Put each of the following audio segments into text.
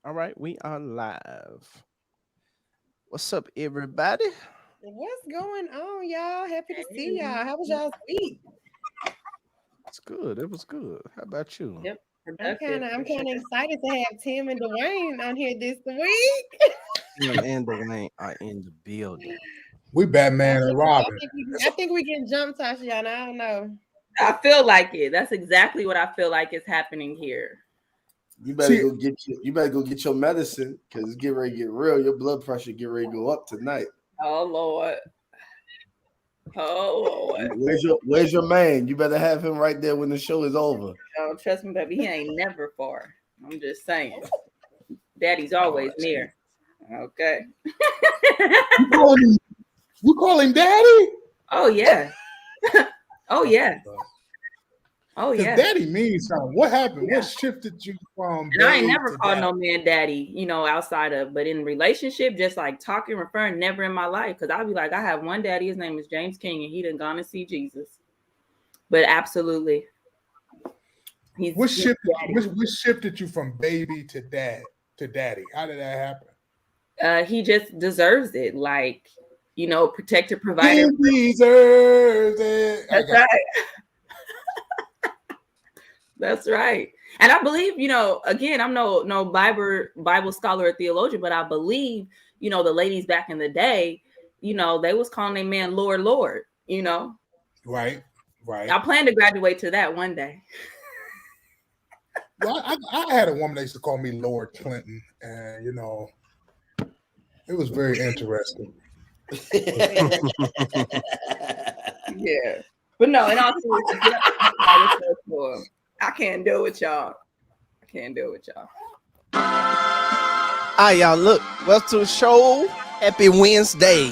All right, we are live. What's up, everybody? What's going on, y'all? Happy to see y'all. How was y'all's week? It's good. It was good. How about you? Yep, I'm kind productive of for I'm sure. kind of excited to have Tim and Dwayne on here this week. Tim and Dwayne are in the building. We I Batman and think Robin. I think we can jump Tashiana. I don't know. I feel like it. That's exactly what I feel like is happening here. See, You better go get your medicine because it's getting ready to get real. Your blood pressure get ready to go up tonight. Oh Lord. Oh Lord. Where's your man? You better have him right there when the show is over. Oh, trust me, baby. He ain't never far. I'm just saying. Daddy's Oh, always near. Okay. you call him, you call him daddy? Oh yeah. Oh yeah. Oh Because yeah. daddy means something. What happened? Yeah. What shifted you from And I ain't babe never to called daddy? no man daddy, outside of, but in relationship, just like talking, referring, never in my life. Cause I'll be like, I have one daddy, his name is James King, and he done gone to see Jesus. But absolutely, he's daddy. What shifted you from baby to daddy? How did that happen? He just deserves it. Like, protector, provider. He deserves it. I That's got right. That's right. And I believe, again, I'm no Bible scholar or theologian, but I believe, the ladies back in the day, they was calling a man Lord, Lord, right, I right. plan to graduate to that one day. Well, I had a woman that used to call me Lord Clinton, and it was very interesting. Yeah. But no, in all seriousness, I can't deal with y'all. I can't deal with y'all. All right, y'all. Look, welcome to the show. Happy Wednesday.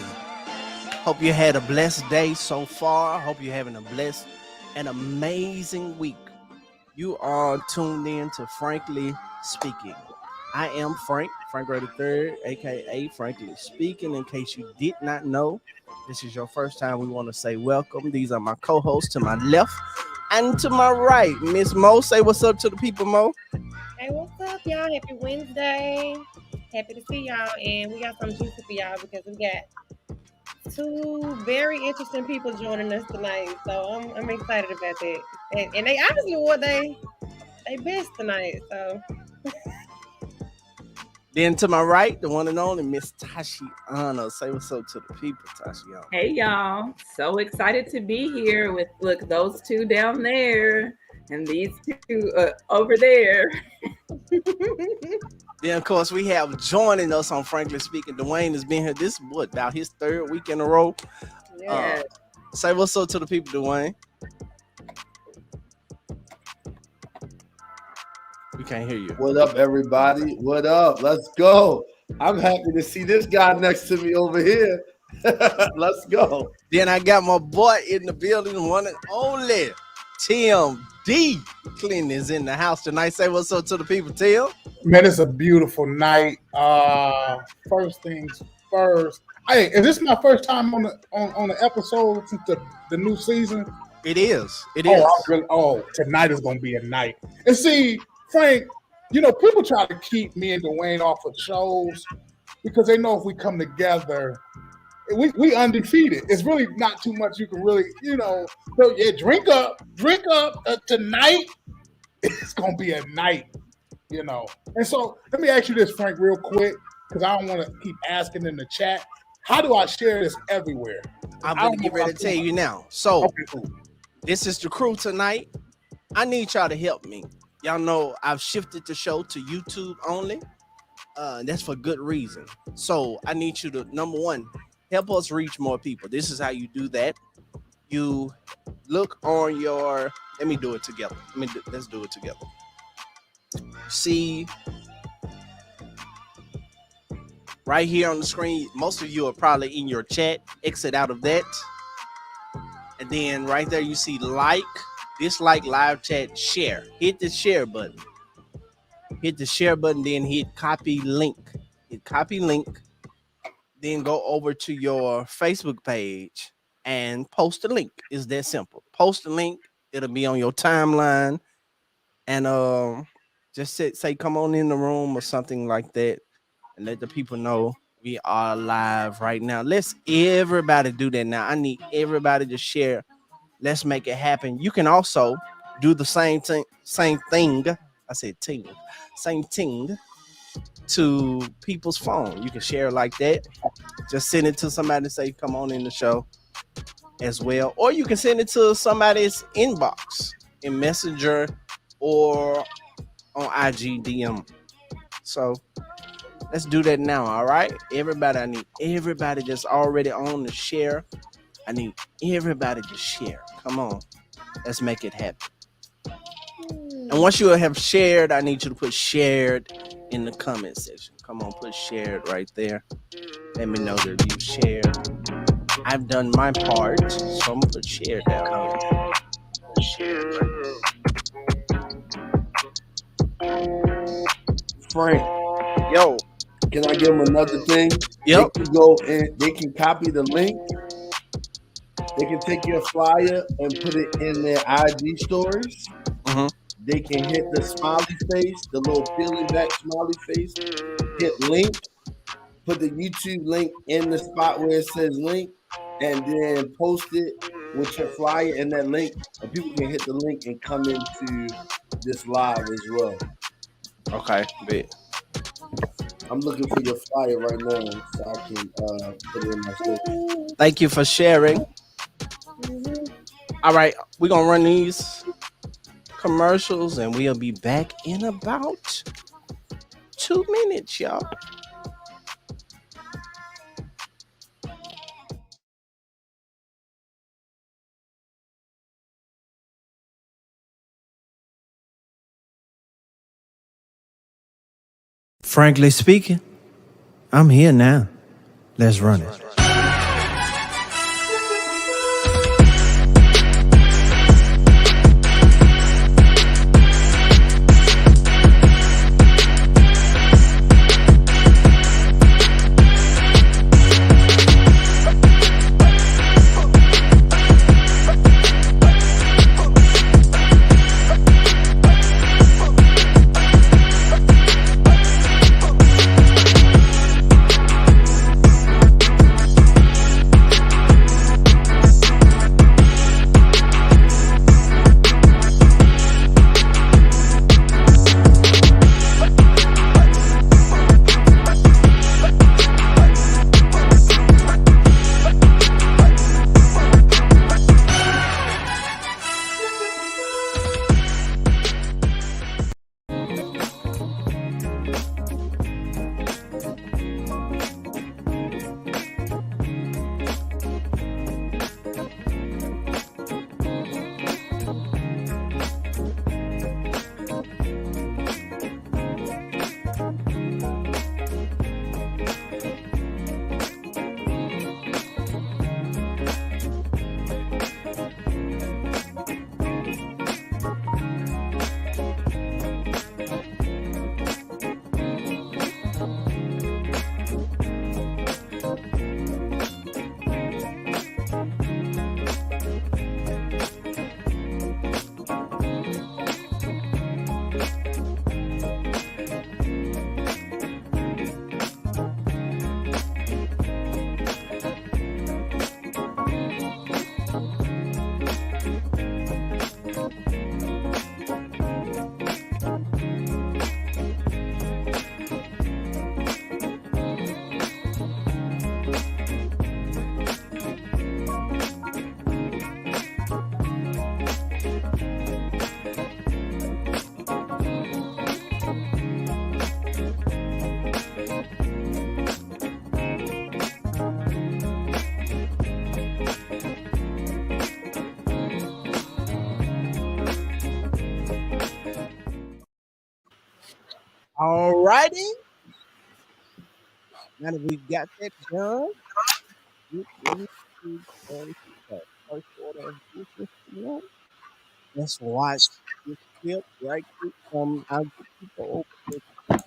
Hope you had a blessed day so far. Hope you're having a blessed and amazing week. You are tuned in to Frankly Speaking. I am Frank Ray III, aka Frankly Speaking. In case you did not know, this is your first time, we want to say welcome. These are my co-hosts to my left and to my right. Miss Mo, say what's up to the people, Mo. Hey, what's up, y'all? Happy Wednesday. Happy to see y'all, and we got some juicy for y'all because we got two very interesting people joining us tonight. So I'm excited about that, and they obviously what they best tonight. So Then to my right, the one and only Miss Tashiana. Say what's up to the people, Tashiana. Hey y'all. So excited to be here with those two down there and these two over there. Then, of course, we have joining us on Frankly Speaking. Dwayne has been here this, about his third week in a row. Yeah. Say what's up to the people, Dwayne. We can't hear you. What up, everybody? What up? Let's go. I'm happy to see this guy next to me over here. Let's go. Then I got my boy in the building, one and only Tim D. Clinton is in the house tonight. Say what's up to the people, Tim. Man, it's a beautiful night. First things first. Hey, is this my first time on the episode since the new season? It is. It is. Tonight is gonna be a night. And see, Frank, people try to keep me and Dwayne off of shows because they know if we come together, we undefeated. It's really not too much you can really, So yeah, drink up. Tonight, it's gonna be a night. And so let me ask you this, Frank, real quick, because I don't want to keep asking in the chat. How do I share this everywhere? I'm going to get ready to tell you now. So, okay, cool. This is the crew tonight. I need y'all to help me. Y'all know I've shifted the show to YouTube only. That's for good reason. So I need you to, number one, help us reach more people. This is how you do that. You look on your, let me do it together. Let's do it together. See right here on the screen, most of you are probably in your chat. Exit out of that. And then right there you see like, dislike, live chat, share. Hit the share button. Hit the share button, then hit copy link. Hit copy link. Then go over to your Facebook page and post a link. It's that simple. Post a link. It'll be on your timeline. And Just say come on in the room or something like that, and let the people know we are live right now. Let's everybody do that now. I need everybody to share. Let's make it happen. You can also do the same thing. Same thing. I said ting. Same thing to people's phone. You can share like that. Just send it to somebody and say, come on in the show as well. Or you can send it to somebody's inbox in Messenger or on IG DM. So let's do that now. All right. Everybody, I need everybody that's already on to share. I need everybody to share. Come on. Let's make it happen. And once you have shared, I need you to put shared in the comment section. Come on, put shared right there. Let me know that you shared. I've done my part, so I'm gonna put shared down here. Put shared right Frank, there. Yo, can I give them another thing? Yep. They can go and they can copy the link. They can take your flyer and put it in their IG stories. Mhm. They can hit the smiley face, the little peeling back smiley face, hit link, put the YouTube link in the spot where it says link, and then post it with your flyer and that link, and people can hit the link and come into this live as well. Okay, bet. I'm looking for your flyer right now so I can put it in my status. Thank you for sharing. All right, we're gonna run these commercials and we'll be back in about 2 minutes, y'all. Frankly speaking, I'm here now. Let's run it. All righty. Now that we got that done, get ready to go to the first order of business tonight. Let's watch this clip right quick from our good people over there.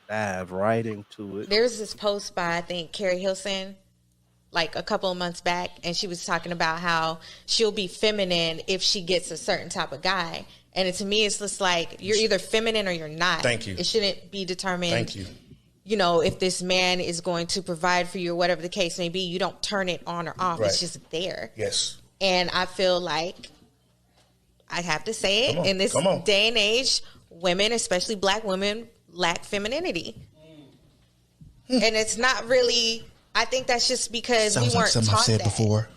Dive right into it. There's this post by I think Carrie Hilson, like a couple of months back, and she was talking about how she'll be feminine if she gets a certain type of guy. And to me, it's just like, you're either feminine or you're not. Thank you. It shouldn't be determined. Thank you. You know, if this man is going to provide for you or whatever the case may be, you don't turn it on or off. Right. It's just there. Yes. And I feel like, I have to say it, in this day and age, women, especially black women, lack femininity. And it's not really, I think that's just because Sounds we weren't like something taught I've said that. before.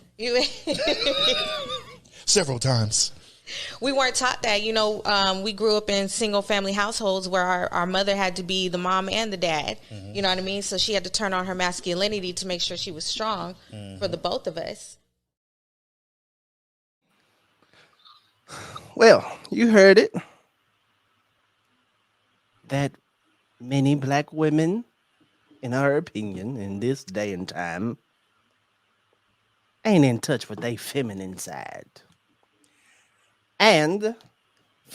Several times. We weren't taught that. You know, we grew up in single family households where our mother had to be the mom and the dad. Mm-hmm. You know what I mean? So she had to turn on her masculinity to make sure she was strong for the both of us. Well, you heard it. That many black women, in her opinion, in this day and time, ain't in touch with their feminine side. And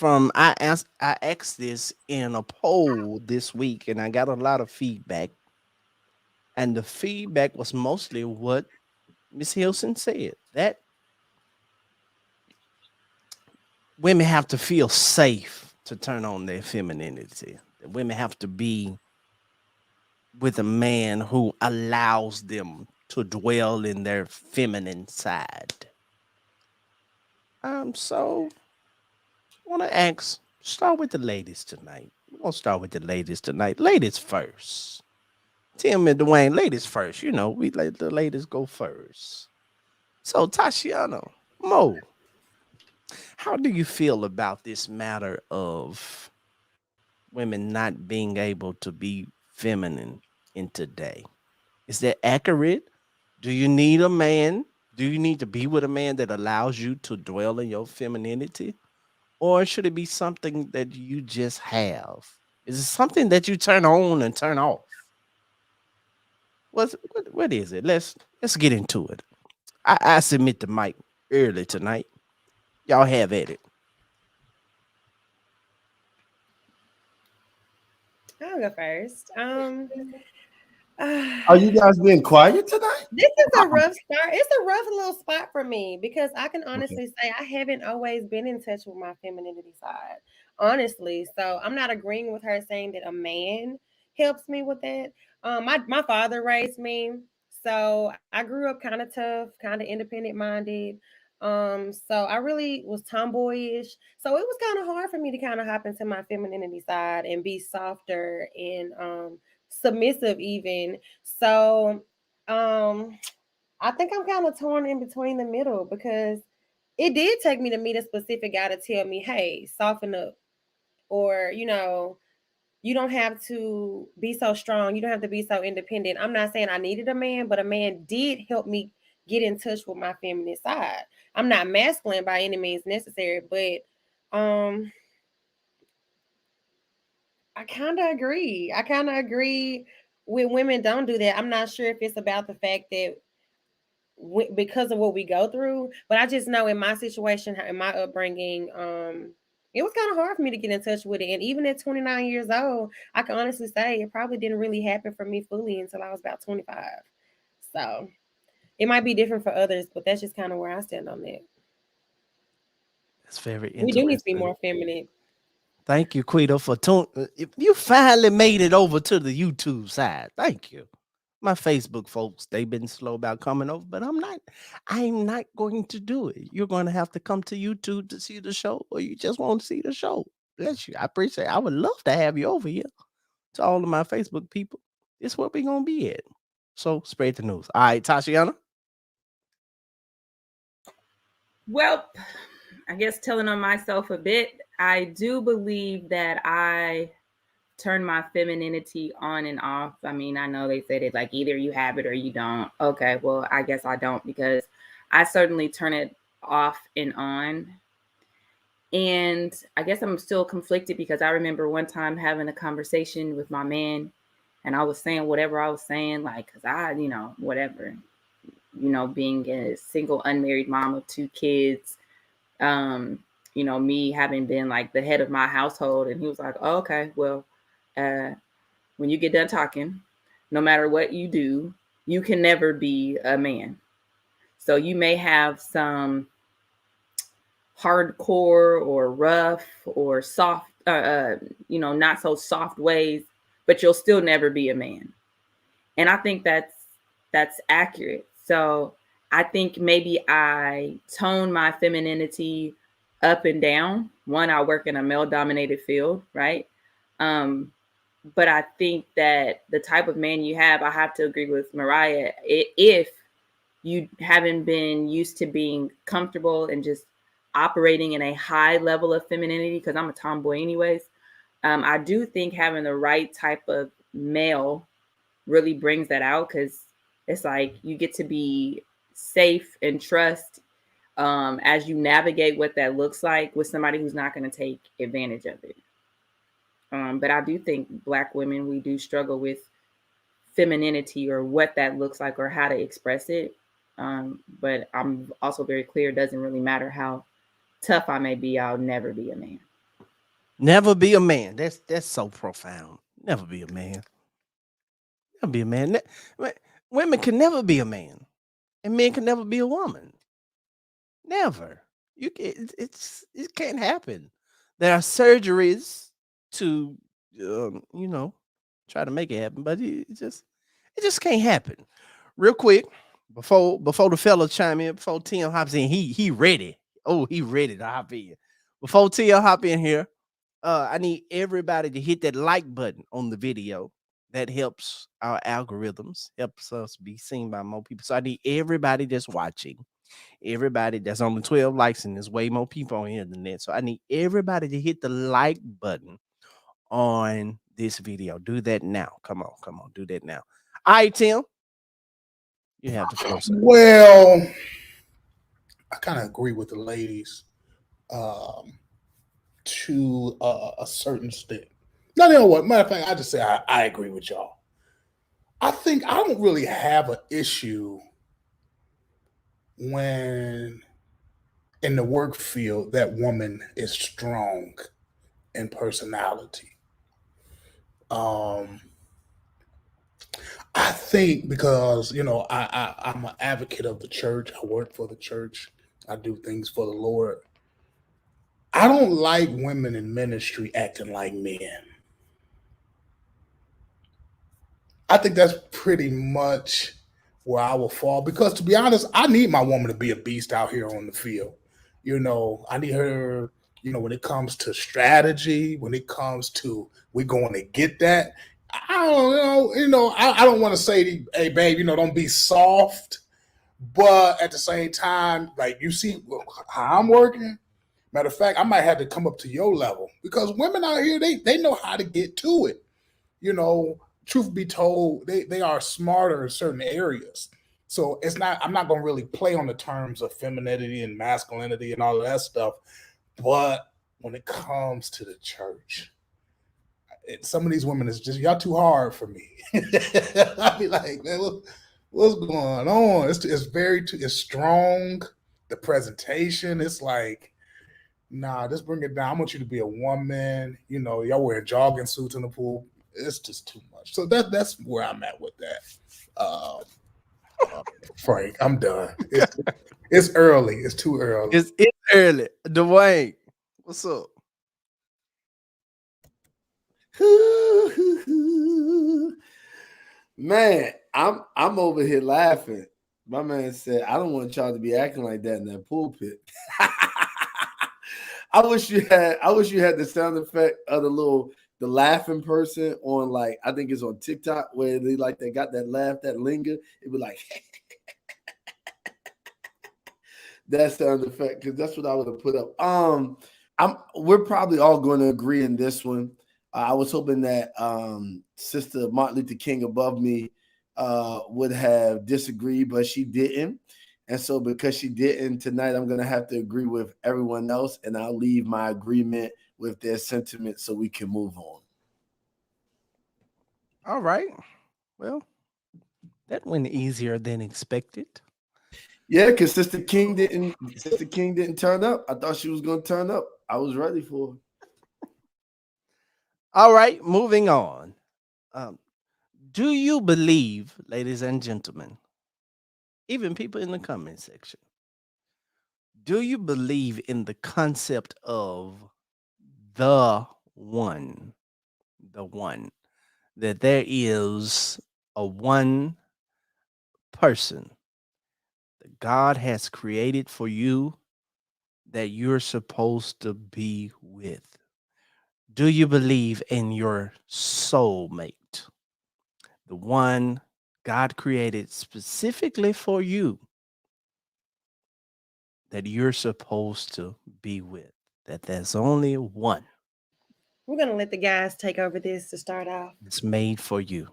I asked this in a poll this week, and I got a lot of feedback. And the feedback was mostly what Miss Hilson said, that women have to feel safe to turn on their femininity. That women have to be with a man who allows them to dwell in their feminine side. So I want to start with the ladies tonight. We're going to start with the ladies tonight. Ladies first. Tim and Dwayne, ladies first. You know, we let the ladies go first. So, Tashiana, Mo, how do you feel about this matter of women not being able to be feminine in today? Is that accurate? Do you need a man? Do you need to be with a man that allows you to dwell in your femininity? Or should it be something that you just have? Is it something that you turn on and turn off? What is it? Let's get into it. I submit the mic early tonight. Y'all have at it. I'll go first. Are you guys being quiet tonight? This is a rough start. It's a rough little spot for me because I can honestly say I haven't always been in touch with my femininity side, honestly. So I'm not agreeing with her saying that a man helps me with that. My father raised me, so I grew up kind of tough, kind of independent minded. So I really was tomboyish. So it was kind of hard for me to kind of hop into my femininity side and be softer and submissive even. So I think I'm kind of torn in between the middle because it did take me to meet a specific guy to tell me, hey, soften up. Or, you don't have to be so strong. You don't have to be so independent. I'm not saying I needed a man, but a man did help me get in touch with my feminine side. I'm not masculine by any means necessary, but I kind of agree. I kind of agree with women don't do that. I'm not sure if it's about the fact that because of what we go through, but I just know in my situation, in my upbringing, it was kind of hard for me to get in touch with it. And even at 29 years old, I can honestly say it probably didn't really happen for me fully until I was about 25. So it might be different for others, but that's just kind of where I stand on that. That's very interesting. We do need to be more feminine. Thank you, Quito, for you finally made it over to the YouTube side. Thank you. My Facebook folks, they've been slow about coming over, but I'm not going to do it. You're going to have to come to YouTube to see the show, or you just won't see the show. Bless you. I appreciate it. I would love to have you over here. To all of my Facebook people, this is where we're going to be at. So spread the news. All right, Tashiana. Well, I guess telling on myself a bit, I do believe that I turn my femininity on and off. I mean, I know they said it like either you have it or you don't. Okay, well, I guess I don't because I certainly turn it off and on. And I guess I'm still conflicted because I remember one time having a conversation with my man and I was saying whatever I was saying, like, because I, whatever, being a single unmarried mom of 2 kids, me having been like the head of my household. And he was like, oh, okay, well, when you get done talking, no matter what you do, you can never be a man. So you may have some hardcore or rough or soft, not so soft ways, but you'll still never be a man. And I think that's accurate. So I think maybe I tone my femininity up and down. One, I work in a male dominated field, right? But I think that the type of man you have, I have to agree with Mariah. If you haven't been used to being comfortable and just operating in a high level of femininity, because I'm a tomboy anyways, I do think having the right type of male really brings that out, because it's like you get to be safe and trust as you navigate what that looks like with somebody who's not going to take advantage of it. But I do think Black women, we do struggle with femininity or what that looks like or how to express it. But I'm also very clear, it doesn't really matter how tough I may be, I'll never be a man. Never be a man. That's so profound. Never be a man. Never be a man. Women can never be a man, and men can never be a woman. Never. It can't happen. There are surgeries to try to make it happen, but it just can't happen. Real quick, before the fellow chime in, before Tim hops in, he ready. Oh, he ready to hop in. Before Tim hop in here, I need everybody to hit that like button on the video. That helps our algorithms, helps us be seen by more people. So I need everybody that's watching, everybody that's only 12 likes, and there's way more people on the internet. So I need everybody to hit the like button on this video. Do that now. Come on, do that now. All right, Tim. You have the floor, sir. Well, I kind of agree with the ladies to a certain extent. Now, you know what? Matter of fact, I just say I agree with y'all. I think I don't really have an issue when in the work field that woman is strong in personality. I think because I'm an advocate of the church. I work for the church. I do things for the Lord. I don't like women in ministry acting like men. I think that's pretty much where I will fall, because to be honest, I need my woman to be a beast out here on the field. I need her, when it comes to strategy, when it comes to we're going to get that. I don't know, I don't want to say, hey, babe, don't be soft. But at the same time, like, you see how I'm working. Matter of fact, I might have to come up to your level, because women out here, they know how to get to it. Truth be told, they are smarter in certain areas. So I'm not going to really play on the terms of femininity and masculinity and all of that stuff. But when it comes to the church, some of these women is just, y'all too hard for me. I'll be like, man, what's going on? It's strong. The presentation, it's like, nah, just bring it down. I want you to be a woman. Y'all wear jogging suits in the pool. It's just too much. So that's where I'm at with that. Frank, I'm done. It's early. It's too early. It's early. Dwayne, what's up? Man, I'm over here laughing. My man said, I don't want y'all to be acting like that in that pulpit. I wish you had the sound effect of the laughing person on, like, I think it's on TikTok, where they got that laugh, that linger. It'd be like that sound effect, because that's what I would have put up. We're probably all going to agree in this one. I was hoping that Sister Martin Luther King above me would have disagreed, but she didn't. And so because she didn't tonight, I'm going to have to agree with everyone else, and I'll leave my agreement with their sentiment so we can move on. All right. Well, that went easier than expected. Yeah, because Sister King didn't turn up. I thought she was going to turn up. I was ready for her. All right, moving on. Do you believe, ladies and gentlemen, even people in the comment section, do you believe in the concept of the one? The one. That there is a one person that God has created for you that you're supposed to be with? Do you believe in your soulmate? The one God created specifically for you that you're supposed to be with? That there's only one We're gonna let the guys take over this to start off. that's made for you.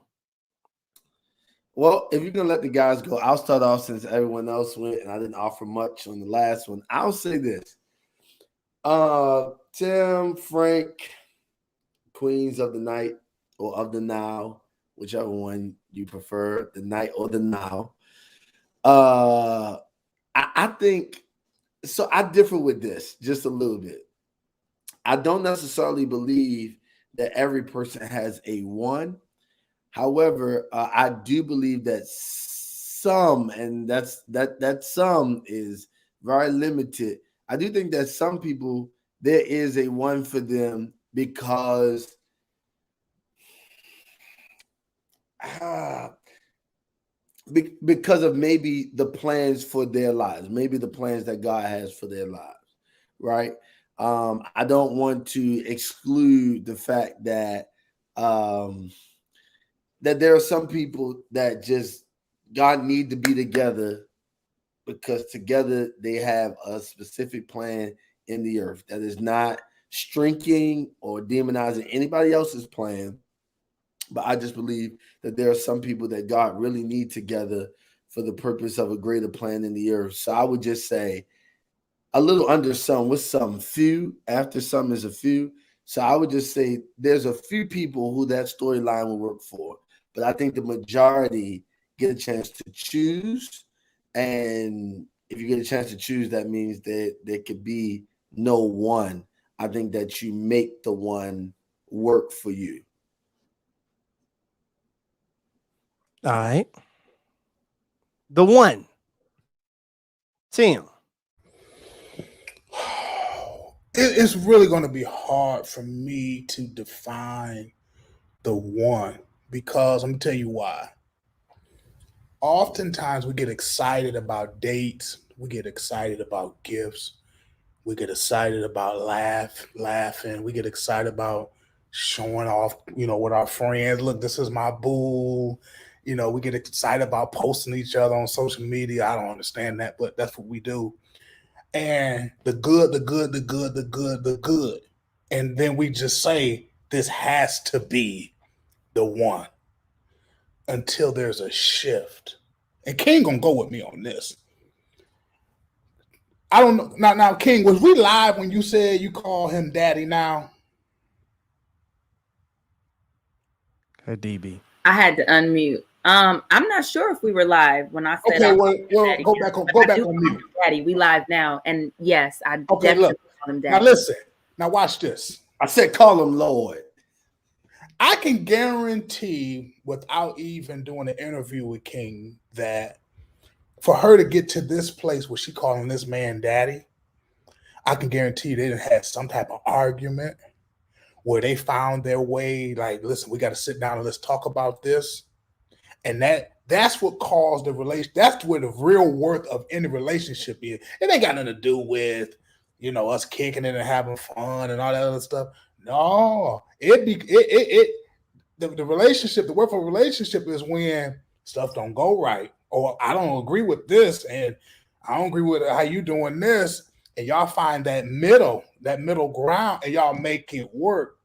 Well, if you're gonna let the guys go, I'll start off since everyone else went and I didn't offer much on the last one. I'll say this. Tim, Frank, Queens of the Night or of the Now, whichever one you prefer, the night or the now. I think so. I differ with this just a little bit. I don't necessarily believe that every person has a one. However, I do believe that some, and that some is very limited. I do think that some people there is a one for them because because of maybe the plans for their lives, maybe the plans that God has for their lives, right? I don't want to exclude the fact that that there are some people that just God need to be together because together they have a specific plan in the earth that is not shrinking or demonizing anybody else's plan. But I just believe that there are some people that God really need together for the purpose of a greater plan in the earth. So I would just say a little under some with some few. After some is a few. So I would just say there's a few people who that storyline will work for. But I think the majority get a chance to choose. And if you get a chance to choose, that means that there could be no one. I think that you make the one work for you. All right. The one. Tim. It's really going to be hard for me to define the one because I'm going to tell you why. Oftentimes we get excited about dates, we get excited about gifts, we get excited about laughing, we get excited about showing off, with our friends. Look, this is my boo. We get excited about posting each other on social media. I don't understand that, but that's what we do. And the good, the good, the good, the good, the good. And then we just say, this has to be the one until there's a shift. And King gonna go with me on this. I don't know. Now, King, was we live when you said you call him daddy now? Hey, DB. I had to unmute. I'm not sure if we were live when I said. Okay, well, go back on mute. Daddy, we live now, and yes, I Okay, definitely look. call him daddy. Now listen. Now watch this. I said call him Lord. I can guarantee, without even doing an interview with King, that for her to get to this place where she calling this man daddy, I can guarantee they didn't have some type of argument where they found their way. Like, listen, we got to sit down and let's talk about this. And that's what caused the relation. That's where the real worth of any relationship is. It ain't got nothing to do with, us kicking it and having fun and all that other stuff. No, the relationship, the worth of a relationship is when stuff don't go right, or I don't agree with this, and I don't agree with how you doing this, and y'all find that middle ground, and y'all make it work.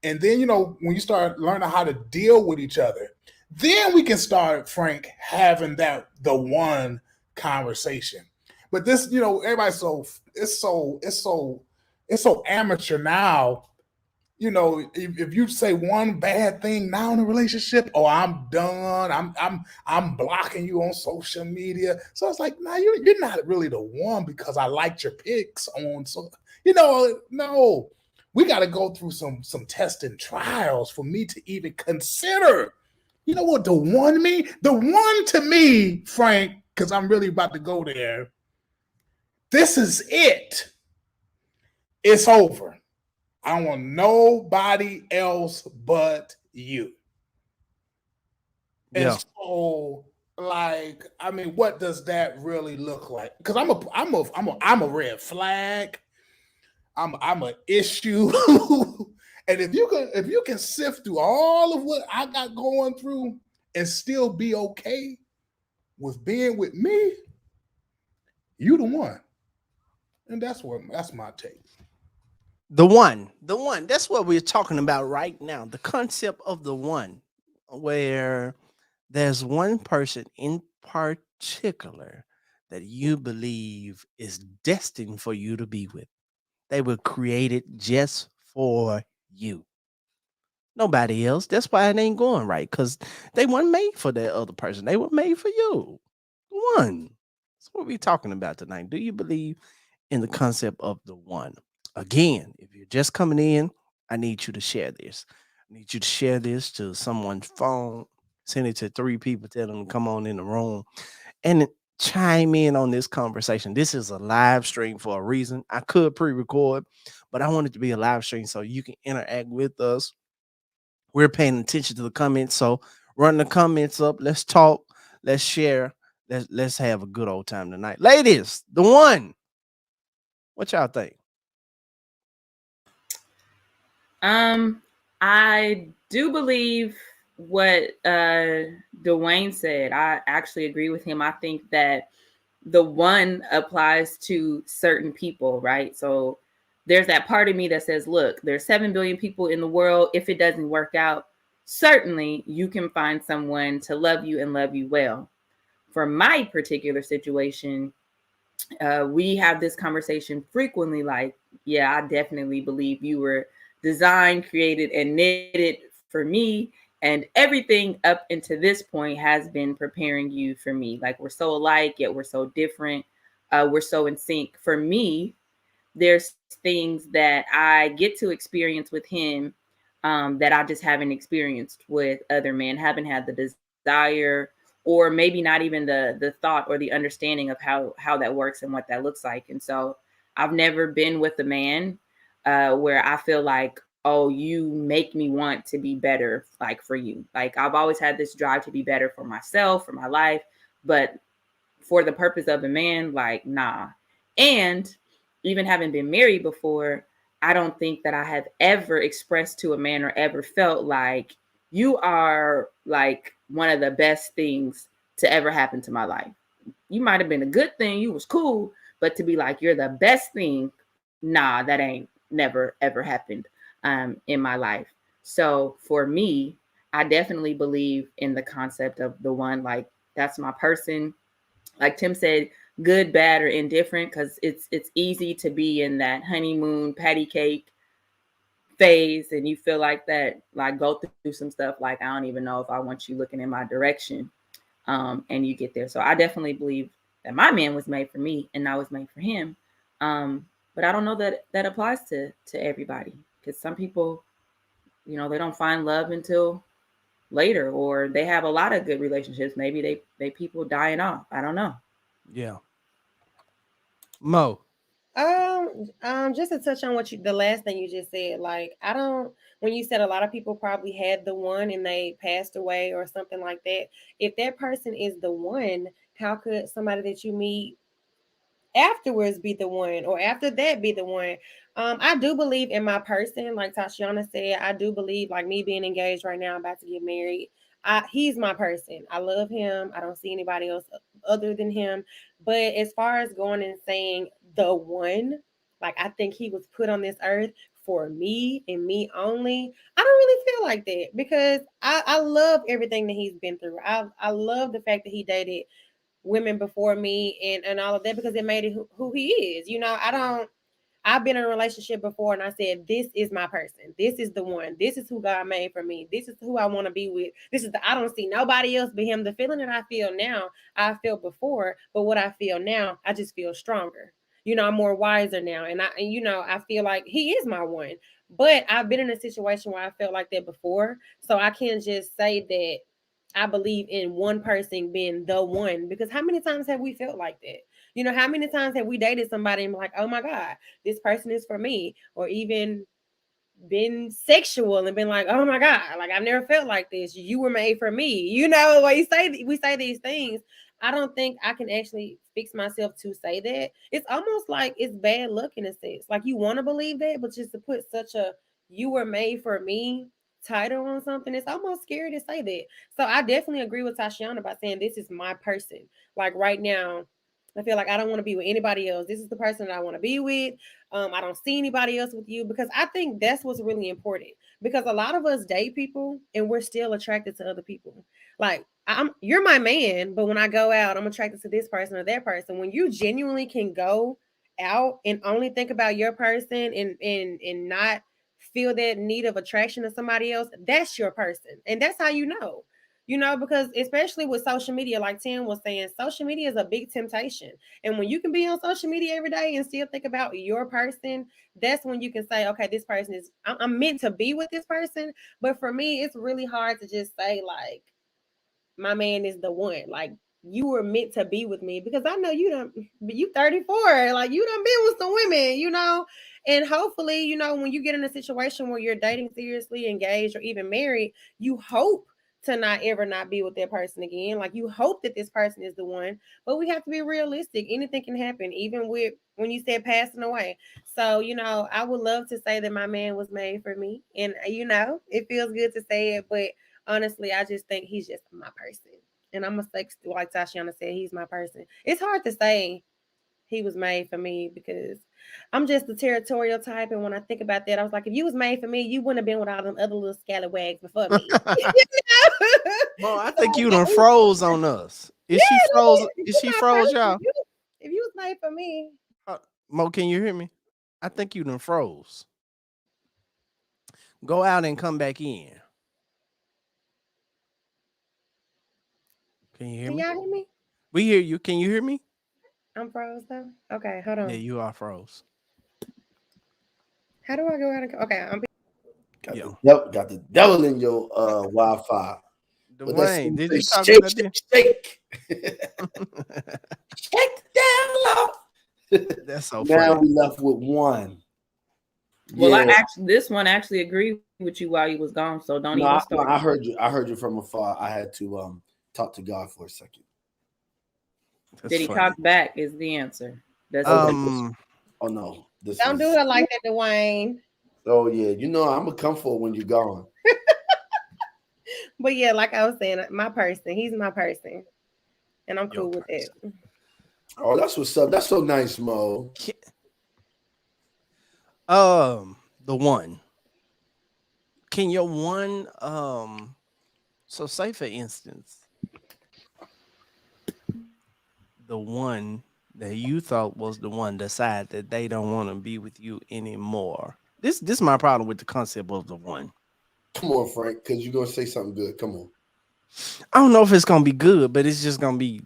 And then when you start learning how to deal with each other, then we can start, Frank, having the one conversation. But this, everybody's it's so amateur now. If you say one bad thing now in a relationship, oh, I'm done. I'm blocking you on social media. So it's like, nah, you're not really the one because I liked your pics on. So no, we got to go through some tests and trials for me to even consider You know what the one mean? The one to me, Frank, because I'm really about to go there. This is it. It's over. I don't want nobody else but you. Yeah. And so, like, I mean, what does that really look like? Because I'm a red flag. I'm an issue. And if you can sift through all of what I got going through and still be okay with being with me, you the one. And that's my take. The one. The one. That's what we're talking about right now. The concept of the one, where there's one person in particular that you believe is destined for you to be with. They were created just for you. Nobody else. That's why it ain't going right. Because they weren't made for that other person. They were made for you. One. That's what we're talking about tonight. Do you believe in the concept of the one? Again, if you're just coming in, I need you to share this. I need you to share this to someone's phone. Send it to 3 people. Tell them to come on in the room and chime in on this conversation. This is a live stream for a reason. I could pre-record, but I want it to be a live stream so you can interact with us. We're paying attention to the comments, so run the comments up. Let's talk. Let's share. Let's have a good old time tonight, ladies. The one. What y'all think? I do believe what Dwayne said. I actually agree with him. I think that the one applies to certain people, right? So there's that part of me that says, look, there's 7 billion people in the world. If it doesn't work out, certainly you can find someone to love you and love you well. For my particular situation, we have this conversation frequently, like, yeah, I definitely believe you were designed, created, and knitted for me. And everything up into this point has been preparing you for me. Like, we're so alike, yet we're so different. We're so in sync. For me, there's things that I get to experience with him that I just haven't experienced with other men, haven't had the desire, or maybe not even the thought or the understanding of how that works and what that looks like. And so I've never been with a man where I feel like, oh, you make me want to be better, like for you. Like, I've always had this drive to be better for myself, for my life, but for the purpose of a man, like, nah. And even having been married before, I don't think that I have ever expressed to a man or ever felt like you are like one of the best things to ever happen to my life. You might have been a good thing, you was cool, but to be like, you're the best thing, nah, that ain't never ever happened in my life. So for me, I definitely believe in the concept of the one, like, that's my person. Like Tim said, good, bad, or indifferent, because it's easy to be in that honeymoon patty cake phase, and you feel like that, like, go through some stuff like, I don't even know if I want you looking in my direction, and you get there. So I definitely believe that my man was made for me and I was made for him, but I don't know that that applies to everybody, because some people, you know, they don't find love until later, or they have a lot of good relationships. Maybe they people dying off. I don't know. Yeah. Mo. Just to touch on the last thing you just said, like, I don't, when you said a lot of people probably had the one and they passed away or something like that. If that person is the one, how could somebody that you meet afterwards be the one, or after that be the one? I do believe in my person, like Tatiana said. I do believe, like, me being engaged right now, I'm about to get married. He's my person. I love him. I don't see anybody else other than him. But as far as going and saying the one, like, I think he was put on this earth for me and me only. I don't really feel like that, because I love everything that he's been through. I love the fact that he dated women before me and all of that, because it made it who he is. You know, I've been in a relationship before and I said, this is my person. This is the one. This is who God made for me. This is who I want to be with. I don't see nobody else but him. The feeling that I feel now, I felt before, but what I feel now, I just feel stronger. You know, I'm more wiser now. And I feel like he is my one. But I've been in a situation where I felt like that before. So I can't just say that I believe in one person being the one, because how many times have we felt like that? You know, how many times have we dated somebody and been like, oh my God, this person is for me? Or even been sexual and been like, oh my God, like I've never felt like this. You were made for me. You know, like we say these things. I don't think I can actually fix myself to say that. It's almost like it's bad luck in a sense. Like you want to believe that, but just to put such a "you were made for me" title on something, it's almost scary to say that. So I definitely agree with Tashiana about saying this is my person. Like right now, I feel like I don't want to be with anybody else. This is the person that I want to be with. I don't see anybody else with you, because I think that's what's really important. Because a lot of us date people and we're still attracted to other people. Like you're my man, but when I go out, I'm attracted to this person or that person. When you genuinely can go out and only think about your person and not feel that need of attraction to somebody else, that's your person. And that's how you know. You know, because especially with social media, like Tim was saying, social media is a big temptation. And when you can be on social media every day and still think about your person, that's when you can say, okay, this person is, I'm meant to be with this person. But for me, it's really hard to just say, like, my man is the one. Like, you were meant to be with me, because I know you done, you 34, like you done been with some women, you know. And hopefully, you know, when you get in a situation where you're dating seriously, engaged, or even married, you hope to not ever not be with that person again. Like you hope that this person is the one, but we have to be realistic. Anything can happen, even with when you said passing away. So, you know, I would love to say that my man was made for me. And you know, it feels good to say it, but honestly, I just think he's just my person. And I'm a sex, like Tashiana said, he's my person. It's hard to say he was made for me, because I'm just the territorial type. And when I think about that, I was like, if you was made for me, you wouldn't have been with all them other little scallywags before me. Well, I So think you done like, froze on us. Is she yeah, froze? if Is you she my froze, person, y'all? if you was made for me, Mo, can you hear me? I think you done froze. Go out and come back in. Can you hear can me? y'all hear me? We hear you. Can you hear me? I'm froze though. Okay, hold Yeah, on. you are froze. How do I go out and okay? Yeah. Got the devil in your Wi-Fi. But that's Dwayne, did say, you talk shake, about this? shake, shake. Shake the devil off. That's so Now funny. we left with one. Well, Yeah. this one actually agreed with you while you was gone, so don't No, even no, start. I heard you. I heard you from afar. I had to talk to God for a second. That's Did he funny. talk back? Is the answer. That's Oh, the oh no, this don't do was. her like that, Dwayne. Oh yeah, you know I'm gonna come for when you're gone. But yeah, like I was saying, my person, he's my person, and I'm Your cool with it. person. Oh, that's what's up. That's so nice, Mo. The one. Can your one so say for instance, the one that you thought was the one decide that they don't want to be with you anymore. This is my problem with the concept of the one. Come on, Frank, because you're gonna say something good. Come on. I don't know if it's gonna be good, but it's just gonna be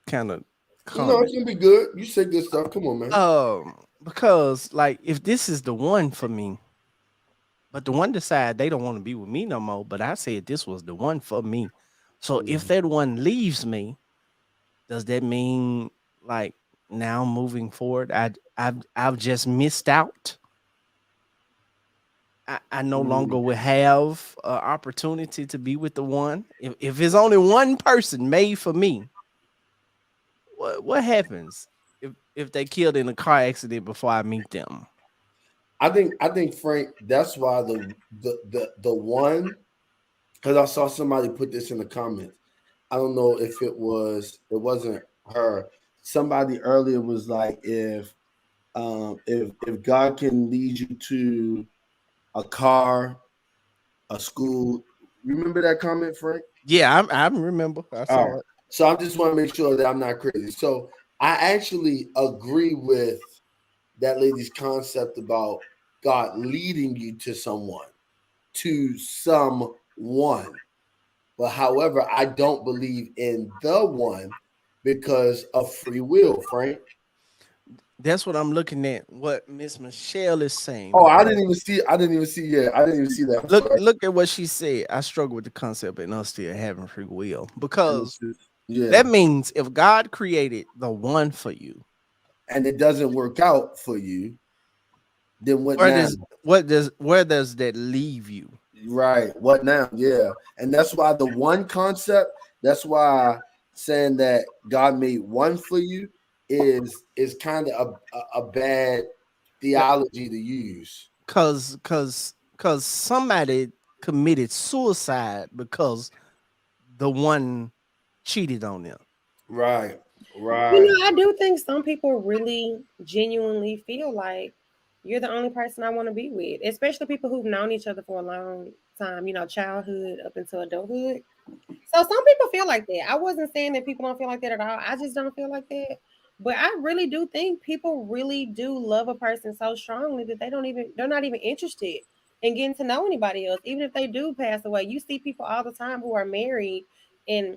kind of No, common. it's gonna be good. You say good stuff. Come on, man. Because like if this is the one for me, but the one decide they don't want to be with me no more, but I said this was the one for me. So if Mhm. that one leaves me, does that mean like now moving forward, I've just missed out? I no longer Mm. will have opportunity to be with the one. If it's only one person made for me, what happens if they killed in a car accident before I meet them? I think Frank. That's why the one, because I saw somebody put this in the comments. I don't know if it wasn't her. Somebody earlier was like, if God can lead you to a car, a school. Remember that comment, Frank? Yeah, I remember. I All saw right. it. So I just want to make sure that I'm not crazy. So I actually agree with that lady's concept about God leading you to someone. But however, I don't believe in the one because of free will, Frank. That's what I'm looking at. What Miss Michelle is saying. Oh, I Because didn't even see. I didn't even see. Yeah, I didn't even see that. I'm sorry. look at what she said. I struggle with the concept and us still having free will because Yeah, that means if God created the one for you, and it doesn't work out for you, then what where now? does that leave you? Right. What now? Yeah. And that's why the one concept, that's why saying that God made one for you is kind of a bad theology to use. Cause somebody committed suicide because the one cheated on them. Right. You Right. know, I do think some people really genuinely feel like you're the only person I want to be with, especially people who've known each other for a long time, you know, childhood up into adulthood. So some people feel like that. I wasn't saying that people don't feel like that at all. I just don't feel like that. But I really do think people really do love a person so strongly that they're not even interested in getting to know anybody else. Even if they do pass away. You see people all the time who are married and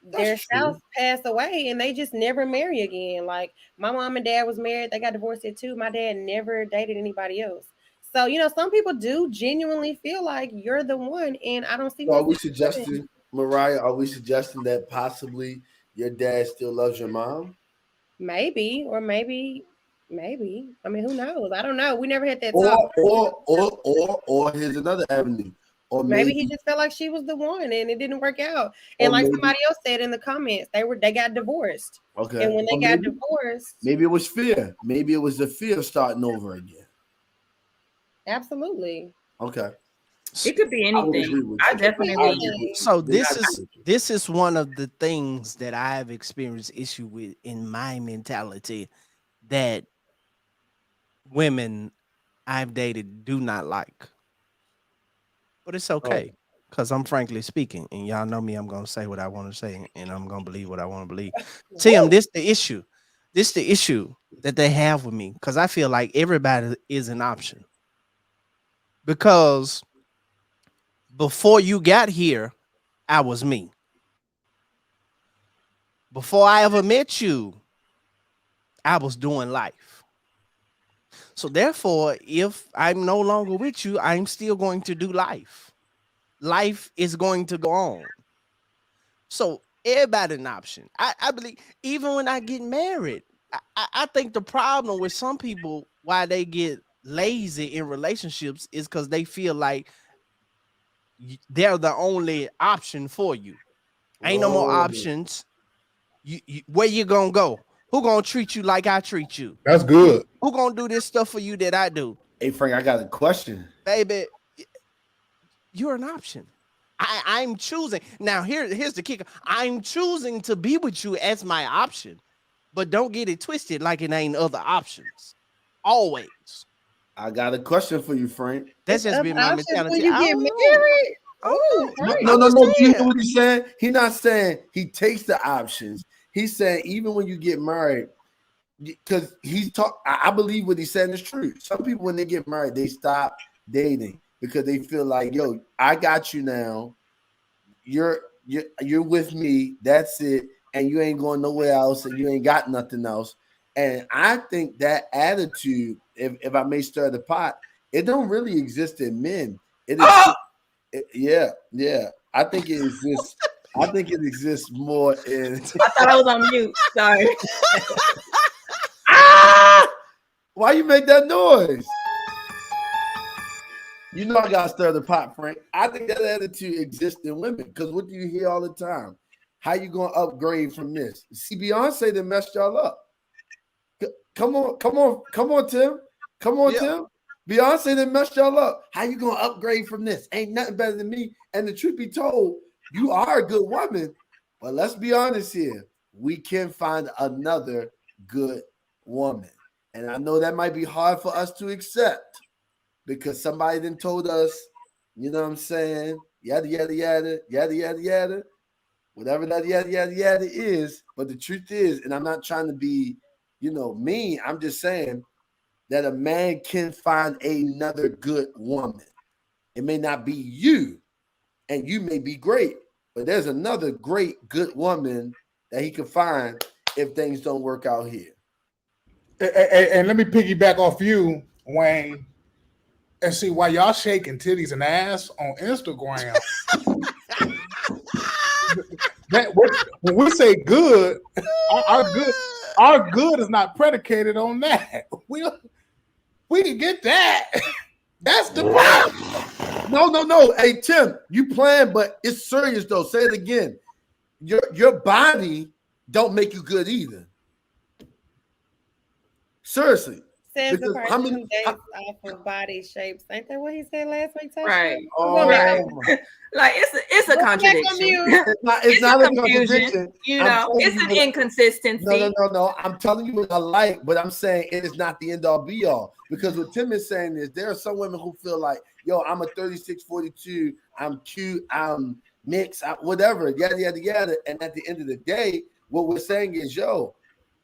That's their spouse true. passed away and they just never marry again. Like my mom and dad was married, they got divorced at 2. My dad never dated anybody else. So, you know, some people do genuinely feel like you're the one, and I don't see So are myself we living. suggesting, Mariah, are we suggesting that possibly your dad still loves your mom? Maybe, or maybe. I mean, who knows? I don't know. We never had that talk. Or here's another avenue. Or Maybe he maybe, just felt like she was the one and it didn't work out. And or like maybe, somebody else said in the comments, they got divorced. okay. And when Or they got divorced, maybe it was fear. Maybe it was the fear of starting over again. absolutely. Okay. It could be I would anything. agree with I you. It could be I definitely, agree with anything. you. So I agree with you. this is one of the things that I've experienced issue with in my mentality that women I've dated do not like. But it's Oh, okay. Cause I'm frankly speaking, and y'all know me, I'm gonna say what I want to say, and I'm gonna believe what I want to believe. Tim, Woo! this the issue. This the issue that they have with me. Cause I feel like everybody is an option. Because before you got here, I was me. Before I ever met you, I was doing life. So therefore, if I'm no longer with you, I'm still going to do life. Life is going to go on. So everybody an option. I believe even when I get married, I think the problem with some people why they get lazy in relationships is because they feel like they're the only option for you. Ain't no more oh, options. Where you gonna go? Who gonna treat you like I treat you? That's Who good. who gonna do this stuff for you that I do? hey Frank, I got a question. Baby, you're an option. I'm choosing. Now here's the kicker. I'm choosing to be with you as my option, but don't get it twisted like it ain't other options. Always. I got a question for you, Frank. That's It's just other been my options when mentality. you I get don't know. married. I'm Oh, not. No, right. no, I'm no, just no. Do you hear saying. what he's saying? He's not saying he takes the options. He's saying even when you get married, because he's talk. I believe what he's saying is true. Some people when they get married, they stop dating because they feel like, yo, I got you now. You're with me. That's it, and you ain't going nowhere else, and you ain't got nothing else. And I think that attitude, if I may stir the pot, it don't really exist in men. It is, yeah, yeah. I think it exists. I think it exists more in. I thought I was on mute. Sorry. Ah! Why you make that noise? You know I gotta stir the pot, Frank. I think that attitude exists in women because what do you hear all the time? How you gonna upgrade from this? See, Beyonce that messed y'all up. Come on, come on, come on, Tim. Come on, Yeah. Tim. Beyonce that messed y'all up. How you gonna upgrade from this? Ain't nothing better than me. And the truth be told, you are a good woman. But let's be honest here. We can find another good woman. And I know that might be hard for us to accept because somebody then told us, you know what I'm saying? Yada, yada, yada, yada, yada, yada. Whatever that yada, yada, yada is. But the truth is, and I'm not trying to be, mean. I'm just saying that a man can find another good woman. It may not be you, and you may be great, but there's another great, good woman that he can find if things don't work out here. And let me piggyback off you, Wayne, and see why y'all shaking titties and ass on Instagram. When we say good, our good is not predicated on that. We can get that. That's the problem. No. Hey, Tim, you playing, but it's serious though. Say it again. Your body don't make you good either. Seriously. Says the Because person how many- who dates off of body shapes. Ain't that what he said last week? Tasha? Right. Oh, Right. Like it's a contradiction. It's not a confusion. contradiction. You I'm know, telling it's you an what- inconsistency. No. I'm telling you what I like, but I'm saying it is not the end all be all. Because what Tim is saying is there are some women who feel like, yo, I'm a 36, 42, I'm cute, I'm mixed, whatever, yada, yada, yada. And at the end of the day, what we're saying is, yo,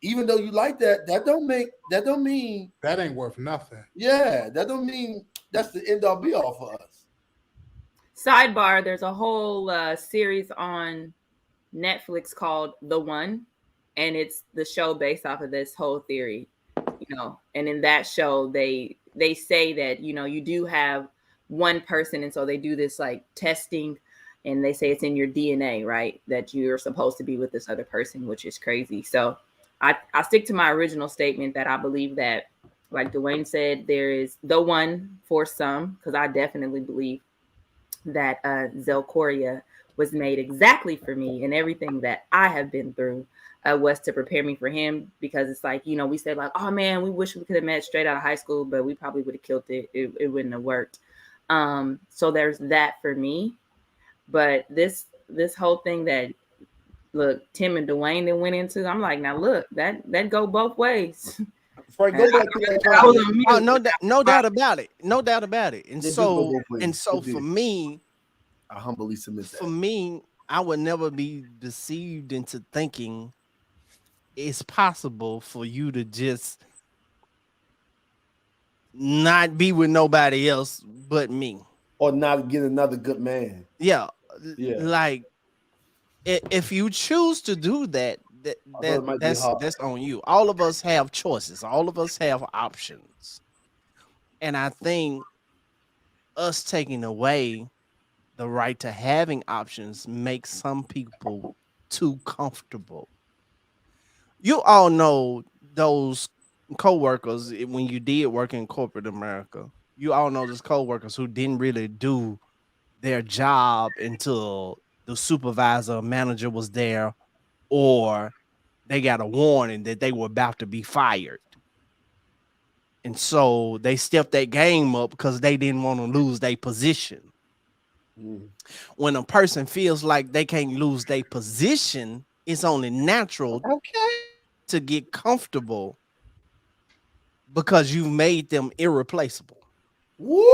even though you like that, that don't mean that ain't worth nothing. Yeah, that don't mean that's the end all be all for us. Sidebar, there's a whole series on Netflix called The One, and it's the show based off of this whole theory, you know. And in that show, they say that, you know, you do have one person, and so they do this like testing, and they say it's in your DNA, right, that you're supposed to be with this other person, which is crazy. So I stick to my original statement that I believe that, like Dwayne said, there is the one for some, because I definitely believe that Zelcoria was made exactly for me, and everything that I have been through was to prepare me for him. Because it's like, you know, we said like, oh man, we wish we could have met straight out of high school, but we probably would have killed it. It wouldn't have worked. So there's that for me. But this whole thing that, look, Tim and Dwayne then went into, I'm like, now look, that go both ways. Frank, go back to that. No doubt about it. No doubt about it. And Yeah, so go both ways. for me, I humbly submit that. for me, I would never be deceived into thinking it's possible for you to just not be with nobody else but me, or not get another good man. Yeah. Like if you choose to do that, that's on you. All of us have choices. All of us have options. And I think us taking away the right to having options makes some people too comfortable. You all know those co-workers when you did work in corporate America. You all know those co-workers who didn't really do their job until the supervisor or manager was there, or they got a warning that they were about to be fired. And so they stepped that game up because they didn't want to lose their position. When a person feels like they can't lose their position, it's only natural to get comfortable because you made them irreplaceable. Woo!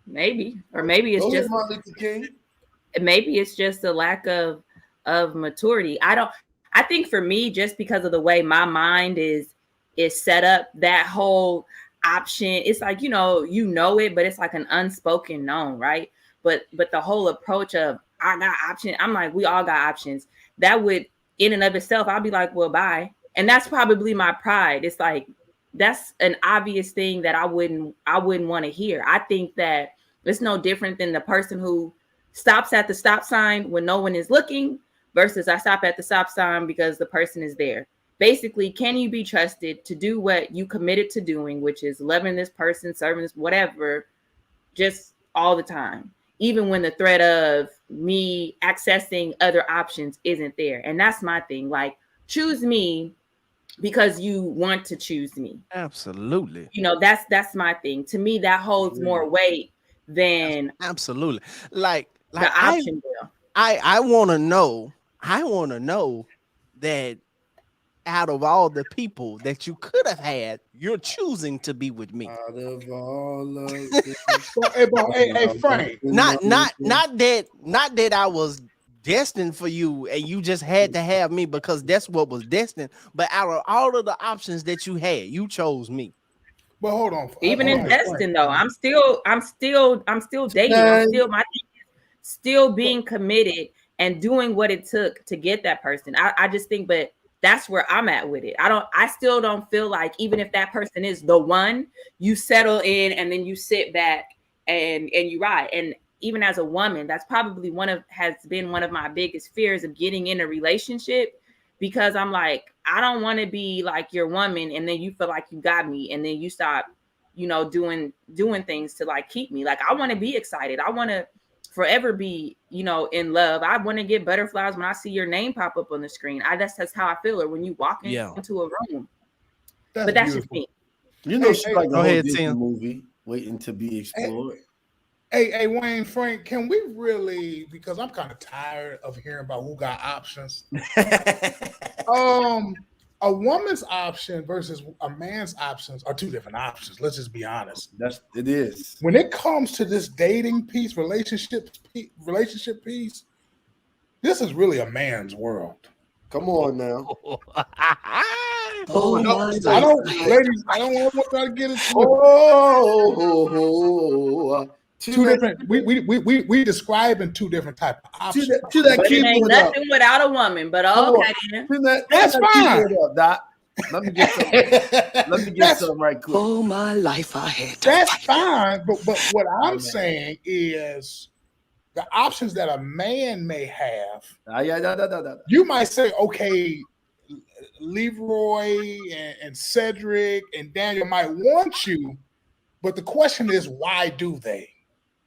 Maybe, or maybe it's just maybe it's just a lack of maturity. I think for me, just because of the way my mind is set up, that whole option, it's like, you know it, but it's like an unspoken known, right? But the whole approach of I got options, I'm like, we all got options. That would, in and of itself, I'll be like, well, bye. And that's probably my pride. It's like, that's an obvious thing that I wouldn't want to hear. I think that it's no different than the person who stops at the stop sign when no one is looking versus I stop at the stop sign because the person is there. Basically, can you be trusted to do what you committed to doing, which is loving this person, serving this, whatever, just all the time, even when the threat of me accessing other options isn't there. And that's my thing. Like, choose me because you want to choose me. Absolutely. You know, that's my thing. To me, that holds more weight than absolutely like the option. I want to know that out of all the people that you could have had, you're choosing to be with me. Out of all of hey, Frank. Not that I was destined for you and you just had to have me because that's what was destined. But out of all of the options that you had, you chose me. But hold on. Even in destined though, I'm still dating. I'm still, my thing is still being committed and doing what it took to get that person. I just think, but that's where I'm at with it. I still don't feel like even if that person is the one, you settle in and then you sit back and you ride. And even as a woman, that's probably has been one of my biggest fears of getting in a relationship, because I'm like, I don't want to be like your woman and then you feel like you got me and then you stop, doing things to like keep me. Like, I want to be excited. I want to forever be, in love. I want to get butterflies when I see your name pop up on the screen. That's how I feel, or when you walk into a room. But that's just me. She's like a whole Disney Tim. movie waiting to be explored. Hey, Wayne, Frank, can we really, because I'm kind of tired of hearing about who got options. A woman's option versus a man's options are two different options. Let's just be honest. It is. When it comes to this dating piece, relationship piece, this is really a man's world. Come on now. I don't want to get into two different. We describing two different type of options. But it ain't nothing without a woman. But okay, that's fine. Let me get something right quick. Oh my life, I had. That's fine. But what I'm saying is the options that a man may have. You might say, okay, Leroy and Cedric and Daniel might want you, but the question is, why do they?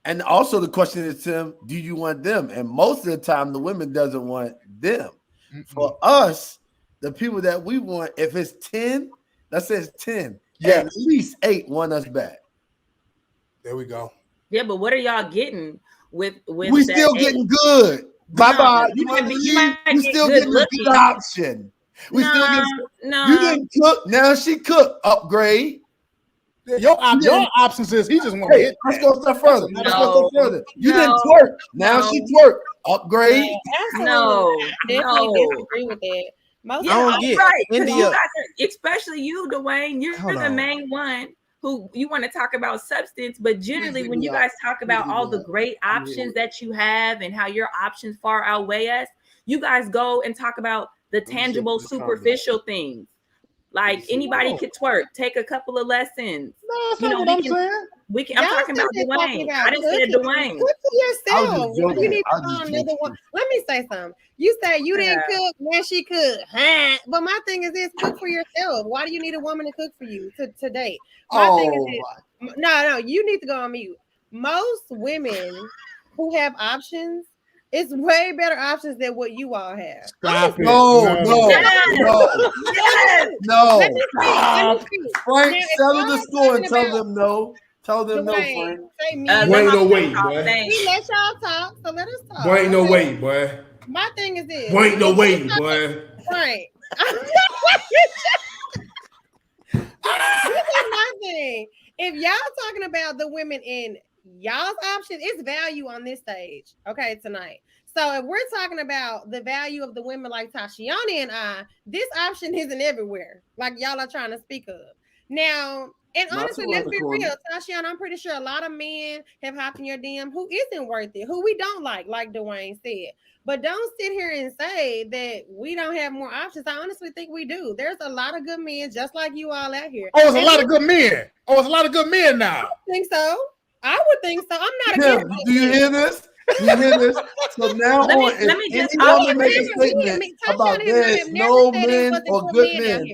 And also the question is, Tim, do you want them? And most of the time, the women doesn't want them. Mm-hmm. For us, the people that we want, if it's 10, let's say it's 10, at least 8 want us back. There we go. Yeah, but what are y'all getting with we still getting good. Bye-bye. You still getting a good option. We still getting you didn't cook, now she cook. Upgrade. Your options is he just want to hit. Let's go a step further. You didn't twerk. Now she twerk. Upgrade. No. Definitely disagree with that. I don't get India. Especially you, Dwayne. You're the main one who you want to talk about substance, but generally when you guys talk about all the great options that you have and how your options far outweigh us, you guys go and talk about the tangible, superficial things. Like anybody could twerk, take a couple of lessons. No, I'm talking about Dwayne. I didn't say Dwayne. Cook for yourself. You need to find another one. Let me say something. You say you didn't cook, now she cooked. But my thing is this: cook for yourself. Why do you need a woman to cook for you to date? My thing is this. No, you need to go on mute. Most women who have options, it's way better options than what you all have. Stop it. No. Frank, settle the score and tell them no. Tell them no, Frank. Ain't no way, boy. We let y'all talk, so let us talk. Boy, ain't no way, boy. My thing is this. Boy, ain't no way, boy. Frank. This is my thing. If y'all talking about the women in y'all's options, it's value on this stage, okay, tonight. So if we're talking about the value of the women like Tashiana and I, this option isn't everywhere, like y'all are trying to speak of. Now, and honestly, let's be real, Tashiana, I'm pretty sure a lot of men have hopped in your DM who isn't worth it, who we don't like Dwayne said. But don't sit here and say that we don't have more options. I honestly think we do. There's a lot of good men just like you all out here. Oh, it's a lot of good men. Oh, it's a lot of good men now. I think so. I would think so. I'm not against it. Do you hear this? So now let me just make a statement about there's no men or good men.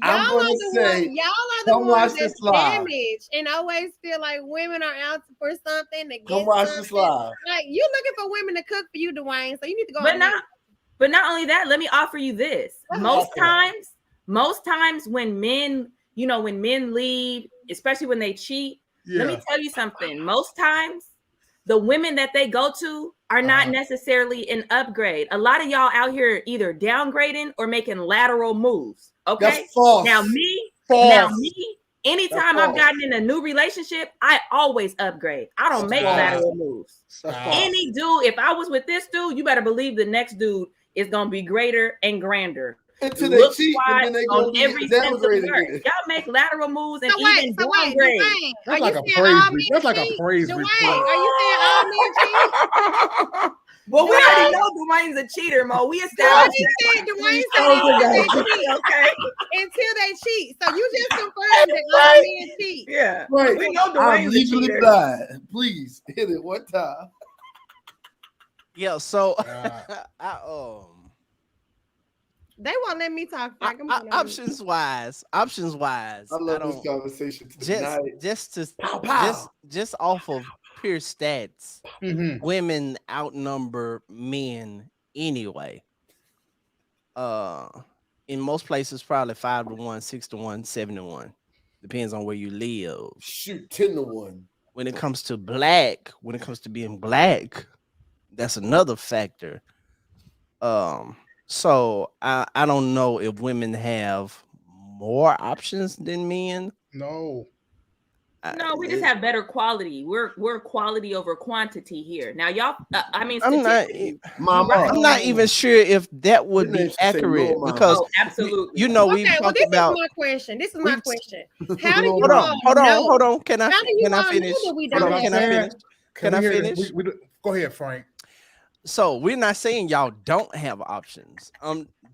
I'm going to say, y'all are the ones that's damaged and always feel like women are out for something. Come watch this live. Like, you looking for women to cook for you, Dwayne, so you need to go. But not only that, let me offer you this. Most times when men leave, especially when they cheat, let me tell you something. Most times, the women that they go to are not necessarily an upgrade. A lot of y'all out here either downgrading or making lateral moves. Okay. That's false. Now me, anytime I've gotten in a new relationship, I always upgrade. I don't make lateral moves. Any dude, if I was with this dude, you better believe the next dude is gonna be greater and grander. Until they cheat, and then they go every downgrade. Y'all make lateral moves and even downgrade. That's like a praise report. Are you saying all men cheat? Well, we already know Dwayne's a cheater, Mo. We I established just said Dwayne Oh, said my until God. they cheat, okay. until they cheat. So you just confirmed that all men cheat. Yeah. Right. We know I'm Dwayne's a legally cheater. blind. Please hit it one time. Yeah, so I They won't let me talk. Frank. I'm going on mute. options wise, I love this don't conversation just tonight. just to Pow, pow. just off of pure stats, Mhm. women outnumber men anyway. In most places, probably 5-1, 6-1, 7-1. Depends on where you live. Shoot, 10-1. When it comes to being black, that's another factor. So I don't know if women have more options than men. No. No, we just have better quality. We're quality over quantity here. Now, y'all, I mean, I'm not. statistically, Mama. right. I'm not even sure if that would Your be name should say accurate Lil Mama. because Oh, absolutely. you know we've Okay, well, talked this about. is my question. This is my we've- question. How do you Lil Mama. all know? Hold on. Can I How do you can I all finish? know that we Hold don't on, have can I that? finish? Can I we hear it? finish? Go ahead, Frank. So we're not saying y'all don't have options.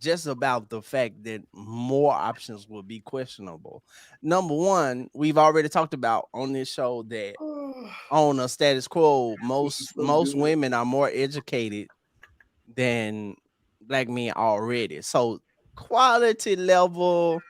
Just about the fact that more options will be questionable. Number one, we've already talked about on this show that on a status quo, most good. women are more educated than black men already. So quality level,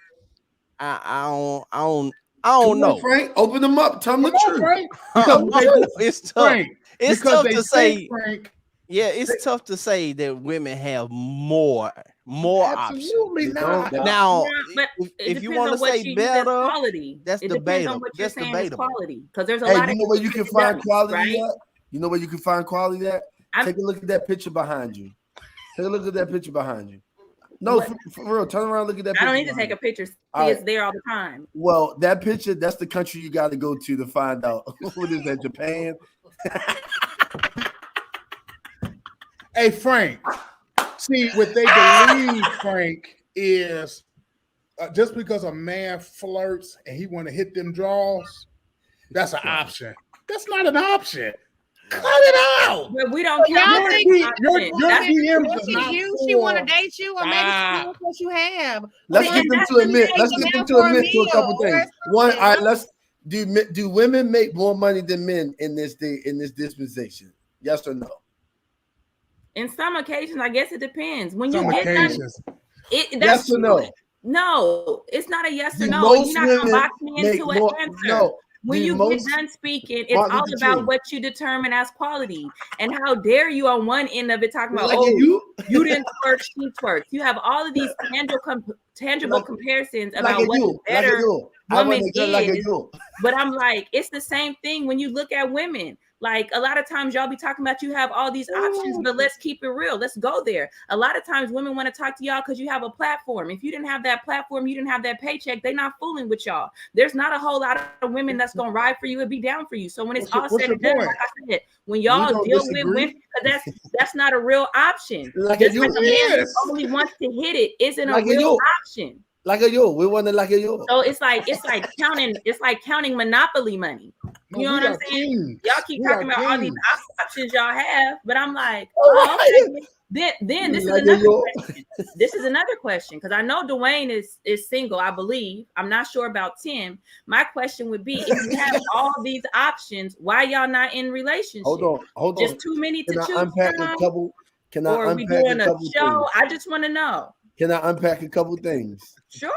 I Come don't on, know. Frank. Open them up. Tell them Come the on, truth. Frank. It's tough. Frank. It's Because tough they to say, say. Frank. Yeah, it's tough to say that women have more options. Absolutely They not. don't. Now, Yeah, but if it you depends want to on what say you use as better, quality. that's It depends debatable. on what you're That's saying is debatable. quality, because there's a Hey, lot you of know where you can find dummies, quality right? at? You know where you can find quality at? Take a look at that picture behind you. Take a look at that picture behind you. No, What? for real. Turn around, look at that I picture. don't need to behind take a you. picture. See, All it's right. there all the time. Well, that picture, that's the country you got to go to find out. What is that, Japan? Hey, Frank. See, what they believe, Frank, is just because a man flirts and he want to hit them draws, that's an option. That's not an option. Cut it out. But we don't Y'all count think Your That's- DMs Look is at not you. She want to for- date you, or maybe she wants what you have. Let's Or get them that's to the admit. thing. Let's Take get them them out to for a admit to a couple meal or things. One, all right. something. Let's do women make more money than men in this dispensation? Yes or no? in some occasions, I guess it depends. When Some you get done, occasions. that's Yes or true. no? No, it's not a yes or Do no. most You're not gonna women box me make into an more? answer. No. When Do you most- get done speaking, it's Martin all Luther about King. what you determine as quality. And how dare you on one end of it talking about, Like oh, you? you didn't twerk, she twerked. You have all of these tangible Like- comparisons Like about a what you. a Like a better you. I want woman to get like a is. you. But I'm like, it's the same thing when you look at women. Like a lot of times y'all be talking about you have all these options, but let's keep it real. Let's go there. A lot of times women want to talk to y'all because you have a platform. If you didn't have that platform, you didn't have that paycheck, they're not fooling with y'all. There's not a whole lot of women that's gonna ride for you and be down for you. So when it's all What's said your and done, point? like I said, when We y'all don't deal disagree. with women, because that's not a real option. Like Just you. like a man Yes. who only wants to hit it isn't Like a real you. option. Like a you. We want to like a you. So it's like counting monopoly money. No, You know we what I'm are saying? kings. Y'all keep We talking are about all these kings. options y'all have, but I'm like, Oh, oh, okay. Then this is Like another yo. question. This is another question because I know Dwayne is single, I believe. I'm not sure about Tim. My question would be, if you have all these options, why y'all not in relationship? Hold on. Just too many to Can I choose unpack from? a couple? Can Or I are we unpack doing a a couple show? things? I just want to know. Can I unpack a couple things? Sure.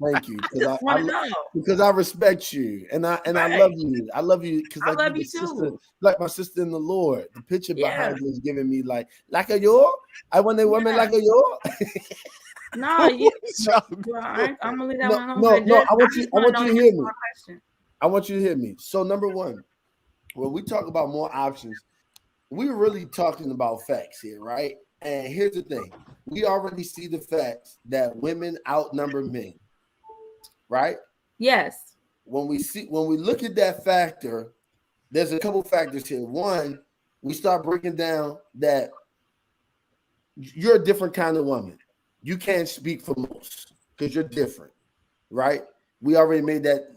Thank you, I just want to know. because I respect you and I Right. love you. I love you because I love you sister, too. like my sister in the Lord. The picture Yeah. behind you is giving me like a yo. I want a woman Yeah. like a yo. No, you. So- Well, I'm gonna leave that No, one alone. no, but no, just- I want just you wanna to know hear the answer to me. my question. I want you to hear me. So number one, when we talk about more options, we're really talking about facts here, right? And here's the thing: we already see the facts that women outnumber men, right? Yes. When we look at that factor, there's a couple factors here. One, we start breaking down that you're a different kind of woman. You can't speak for most because you're different, right? We already made that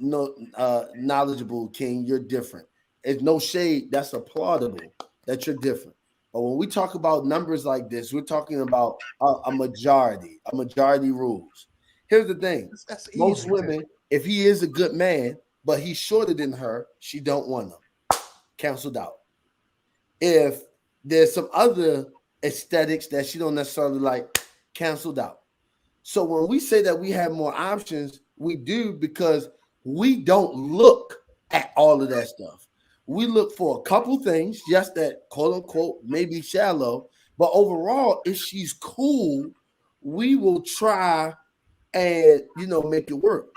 knowledgeable, King. You're different. It's no shade. That's applaudable that you're different. But when we talk about numbers like this, we're talking about a majority rules. Here's the thing. That's Most easy. women, if he is a good man, but he's shorter than her, she don't want him. Canceled out. If there's some other aesthetics that she don't necessarily like, canceled out. So when we say that we have more options, we do because we don't look at all of that stuff. We look for a couple things, just that quote unquote maybe shallow, but overall, if she's cool, we will try and make it work.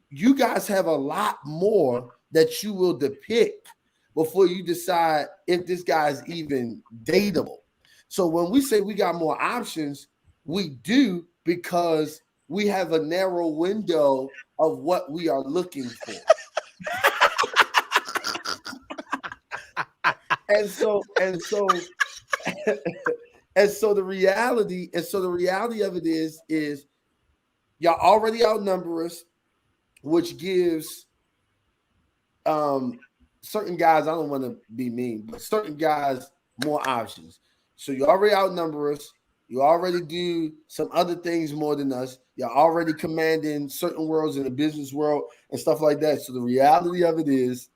You guys have a lot more that you will depict before you decide if this guy's even dateable. So when we say we got more options, we do because we have a narrow window of what we are looking for. And so the reality of it is y'all already outnumber us, which gives certain guys, I don't want to be mean, but certain guys more options. So you already outnumber us. You already do some other things more than us. You're already commanding certain worlds in the business world and stuff like that. So the reality of it is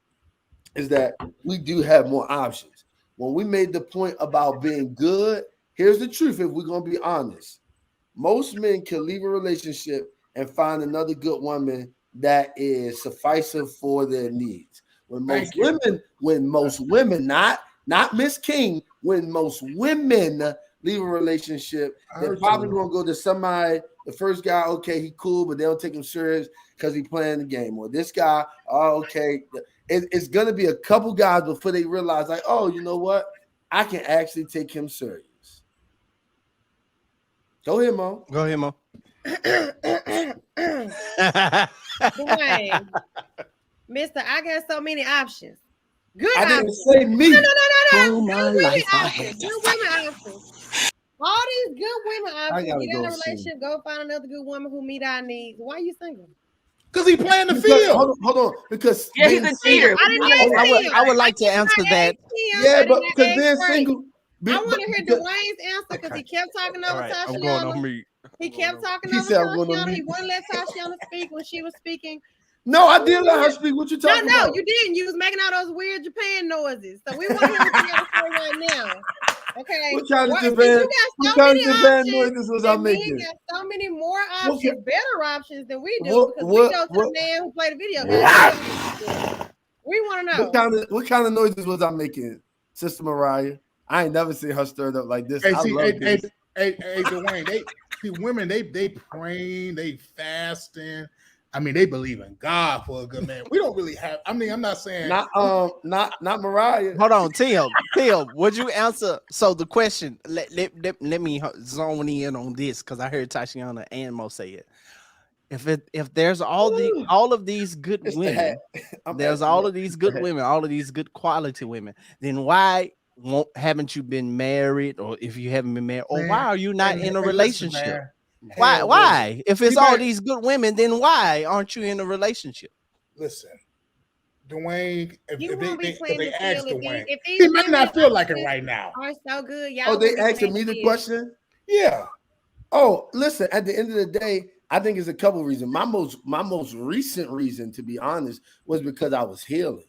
that we do have more options. When we made the point about being good, here's the truth. If we're going to be honest, most men can leave a relationship and find another good woman that is sufficient for their needs. When most women, not Miss King, when most women leave a relationship, they're probably going to go to somebody. The first guy, okay, he cool, but they don't take him serious because he playing the game. Or this guy, oh, okay. It's going to be a couple guys before they realize, like, oh, you know what? I can actually take him serious. Go ahead, Mo. Dwayne, Mister, I got so many options. Good I options. didn't say me. No. Oh, my Good women life, I options. Good women options. All these good women options. gotta Get in go a relationship, go find another good woman who meet our needs. Why are you single? Because he playing the field. Hold on. Because Yeah, he's a cheater. I didn't ask him. I would like to answer that. but because being single. I want to hear Dwayne's answer because he kept talking over I'm going on Tashiana. mute. He kept talking He over said, I'm going on Tashiana. He mute. wouldn't let Tashiana speak when she was speaking. No, I did let her speak. What you No, talking about? you didn't. You was making all those weird Japan noises. So we want to hear what you got to say right now. Okay. What kind of Since Japan? you What got so kind many of Japan options, noises was I and men making? got so many more options, better options than we do, What- because what- we go to what- the man who played the video game. We want to know. What kind of noises was I making, Sister Mariah? I ain't never seen her stirred up like this. Hey, I see, love this. Dwayne, women, they praying, they fasting. I mean, they believe in God for a good man. We don't really have. I mean, I'm not saying Not Mariah. Hold on, Tim, would you answer? So the question, let me zone in on this because I heard Tashiana and Mo say it. If there's all of these good It's the women, hat. there's all of these good women, all of these good quality women, then why haven't you been married, or if you haven't been married, or why are you not in a relationship? Why? If it's all these good women, then why aren't you in a relationship? Listen, Dwayne, You won't be if playing they the ask field Dwayne, if these he might women not feel like it options right now. are so good. Y'all Oh, they won't be asking playing me the field. question? Yeah. Oh, listen, at the end of the day, I think it's a couple of reasons. My most recent reason, to be honest, was because I was healing.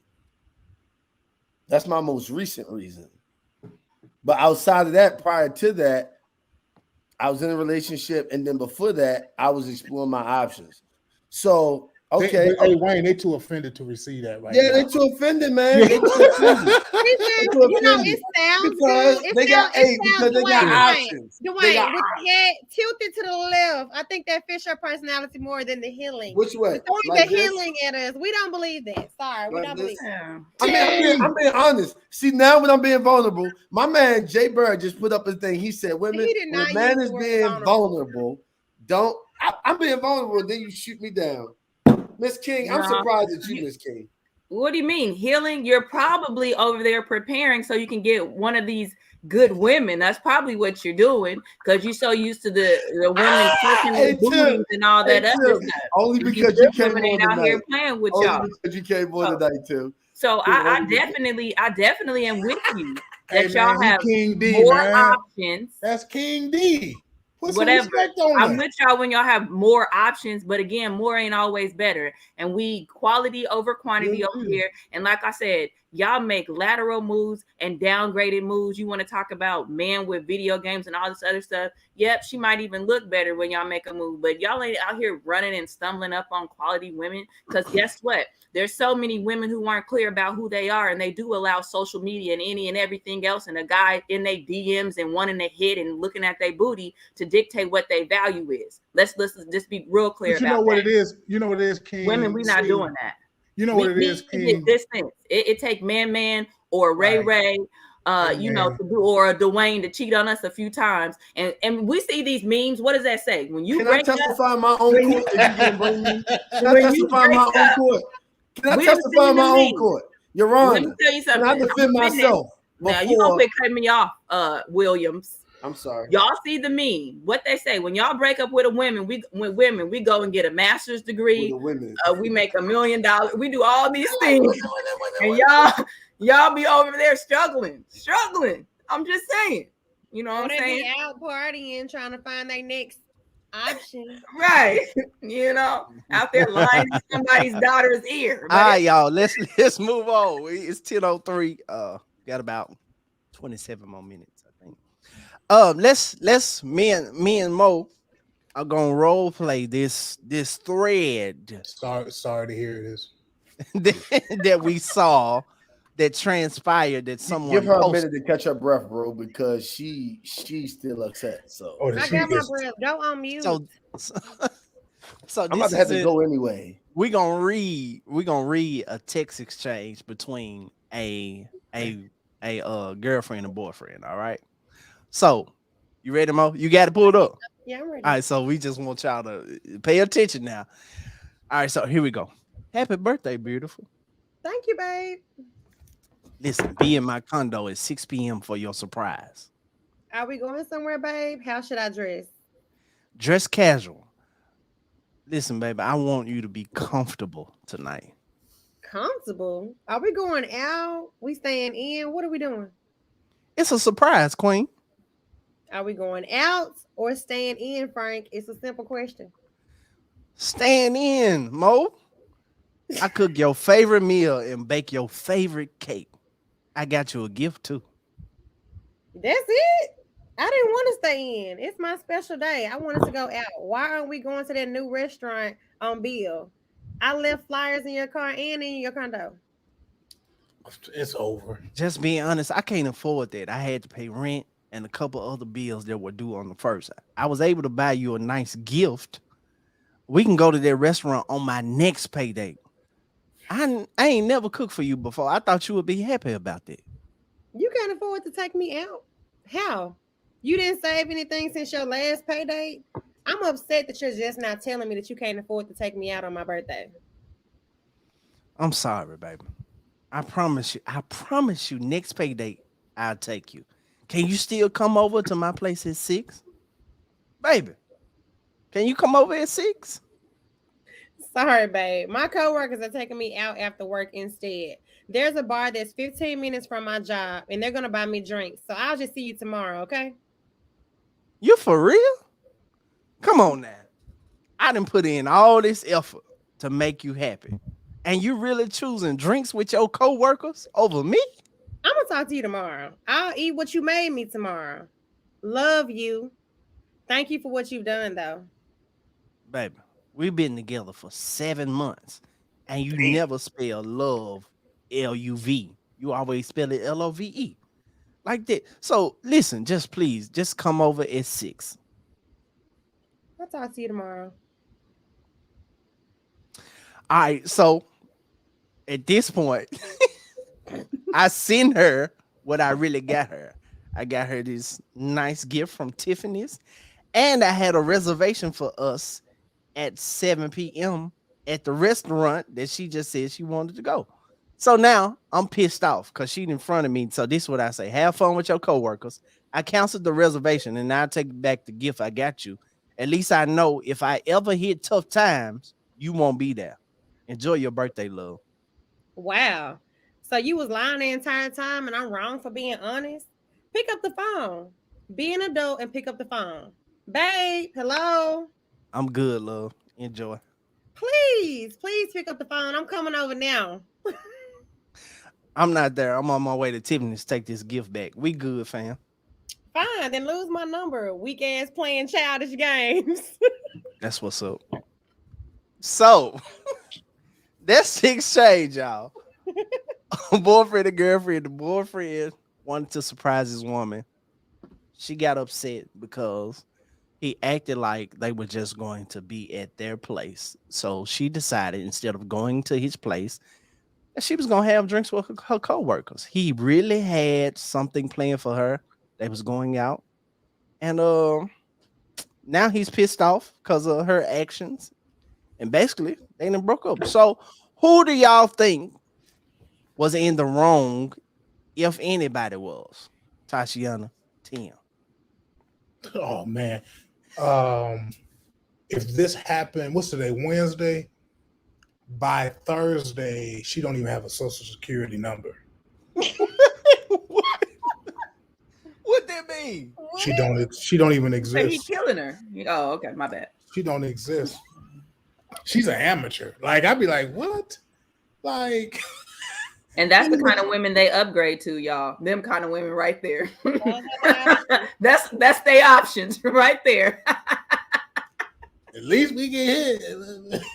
That's my most recent reason. But outside of that, prior to that, I was in a relationship, and then before that, I was exploring my options. So, okay. Hey, Wayne, they too offended to receive that right Yeah, now. they too offended, man. They too offended. You know, it sounds because good. they got options. Dwayne, They got with the head tilted to the left, I think that fits your personality more than the healing. Which way? Throwing Like the this? healing at us. We don't believe that. Sorry, we Like don't this? believe Yeah. I'm being honest. See, now when I'm being vulnerable, my man Jay Bird just put up his thing. He said, women, He did when not a man use is the word being vulnerable, I'm being vulnerable, then you shoot me down. Miss King, I'm Nah. surprised at you, Miss King. What do you mean healing? You're probably over there preparing so you can get one of these good women. That's probably what you're doing because you're so used to the women touching their booties and all that other stuff. Only These because good you came women on ain't out tonight. here playing with Only y'all. because you came on tonight too. So I definitely am with you. that y'all he have King D, more man. options. That's King D. Put some Whatever. respect on I'm that. with y'all when y'all have more options, but again, more ain't always better. And we quality over quantity over here. And like I said, y'all make lateral moves and downgraded moves. You want to talk about men with video games and all this other stuff. Yep, she might even look better when y'all make a move, but y'all ain't out here running and stumbling up on quality women. Because guess what? There's so many women who aren't clear about who they are, and they do allow social media and any and everything else and a guy in their DMs and wanting to hit and looking at their booty to dictate what their value is. Let's just be real clear But you about know what that. it is? You know what it is, King? Women, we not doing that. You know what it is, King? Distance. It take man or Ray, you know, to do, or a Dwayne to cheat on us a few times. And we see these memes. What does that say? When you Can break I testify in my own court? If you can bring me, can I When you testify in my break own court? Can I we testify done in my seen the own meme. court? Your Let me Honor, tell you can something. I defend myself? Now you gonna quit cutting me off, Williams. I'm sorry. Y'all see the meme. What they say when y'all break up with a woman, we go and get a master's degree. We make $1 million. We do all these things, and y'all be over there struggling. I'm just saying. You know what I'm saying? They be out partying, trying to find their next option. Right. You know, out there lying in somebody's daughter's ear. All right, y'all. Let's move on. It's 10:03. Got about 27 more minutes, I think. Let's me and Mo are gonna role play this thread. Sorry to hear this. that we saw that transpired that someone give her posted. a minute to catch her breath, bro, because she's still upset. So I got my breath. Go on mute. So I'm about to have to go anyway. We're gonna read a text exchange between a girlfriend and boyfriend. All right. So you ready, Mo? You got it pulled up. Yeah, I'm ready. All right. So we just want y'all to pay attention now. All right. So here we go. Happy birthday, beautiful. Thank you, babe. Listen, be in my condo at 6 p.m. for your surprise. Are we going somewhere, babe? How should I dress? Dress casual. Listen, baby, I want you to be comfortable tonight. Comfortable? Are we going out? We staying in? What are we doing? It's a surprise, Queen. Are we going out or staying in, Frank? It's a simple question. Staying in, Mo. I cook your favorite meal and bake your favorite cake. I got you a gift too. That's it? I didn't want to stay in. It's my special day. I wanted to go out. Why aren't we going to that new restaurant on Bill? I left flyers in your car and in your condo. It's over. Just being honest, I can't afford that. I had to pay rent and a couple other bills that were due on the first. I was able to buy you a nice gift. We can go to that restaurant on my next payday. I ain't never cooked for you before. I thought you would be happy about that. You can't afford to take me out. How? You didn't save anything since your last payday? I'm upset that you're just not telling me that you can't afford to take me out on my birthday. I'm sorry, baby. I promise you, next payday, I'll take you. Can you still come over to my place at 6? Baby, can you come over at 6? Sorry, babe. My coworkers are taking me out after work instead. There's a bar that's 15 minutes from my job, and they're going to buy me drinks. So I'll just see you tomorrow, okay? You for real? Come on now. I done put in all this effort to make you happy. And you really choosing drinks with your coworkers over me? I'm going to talk to you tomorrow. I'll eat what you made me tomorrow. Love you. Thank you for what you've done, though. Baby, we've been together for 7 months, and you never spell love L-U-V. You always spell it L-O-V-E. Like that. So listen, please come over at 6. I'll talk to you tomorrow. All right, so at this point, I sent her what I really got her. I got her this nice gift from Tiffany's, and I had a reservation for us at 7 p.m. at the restaurant that she just said she wanted to go. So now I'm pissed off because she's in front of me. So this is what I say. Have fun with your coworkers. I canceled the reservation and now I take back the gift I got you. At least I know if I ever hit tough times, you won't be there. Enjoy your birthday, love. Wow. So you was lying the entire time, and I'm wrong for being honest. Pick up the phone. Be an adult and pick up the phone. Babe, hello. I'm good, love. Enjoy. Please pick up the phone. I'm coming over now. I'm not there. I'm on my way to Tiffany's to take this gift back. We good, fam. Fine, then lose my number. Weak ass playing childish games. That's what's up. So that's the exchange, y'all. Boyfriend and girlfriend. The boyfriend wanted to surprise his woman. She got upset because he acted like they were just going to be at their place. So she decided instead of going to his place, that she was gonna have drinks with her co-workers. He really had something planned for her. They was going out. And now he's pissed off because of her actions. And basically they done broke up. So who do y'all think was in the wrong, if anybody was? Tashiana, Tim. Oh man. If this happened, what's today? Wednesday. By Thursday, she don't even have a social security number. What that mean? She don't even So exist. he's killing her. Oh, okay, my bad. She don't exist. She's an amateur. Like I'd be like, what? Like, And that's the kind of women they upgrade to, y'all. Them kind of women right there. that's their options right there. at least we get hit. What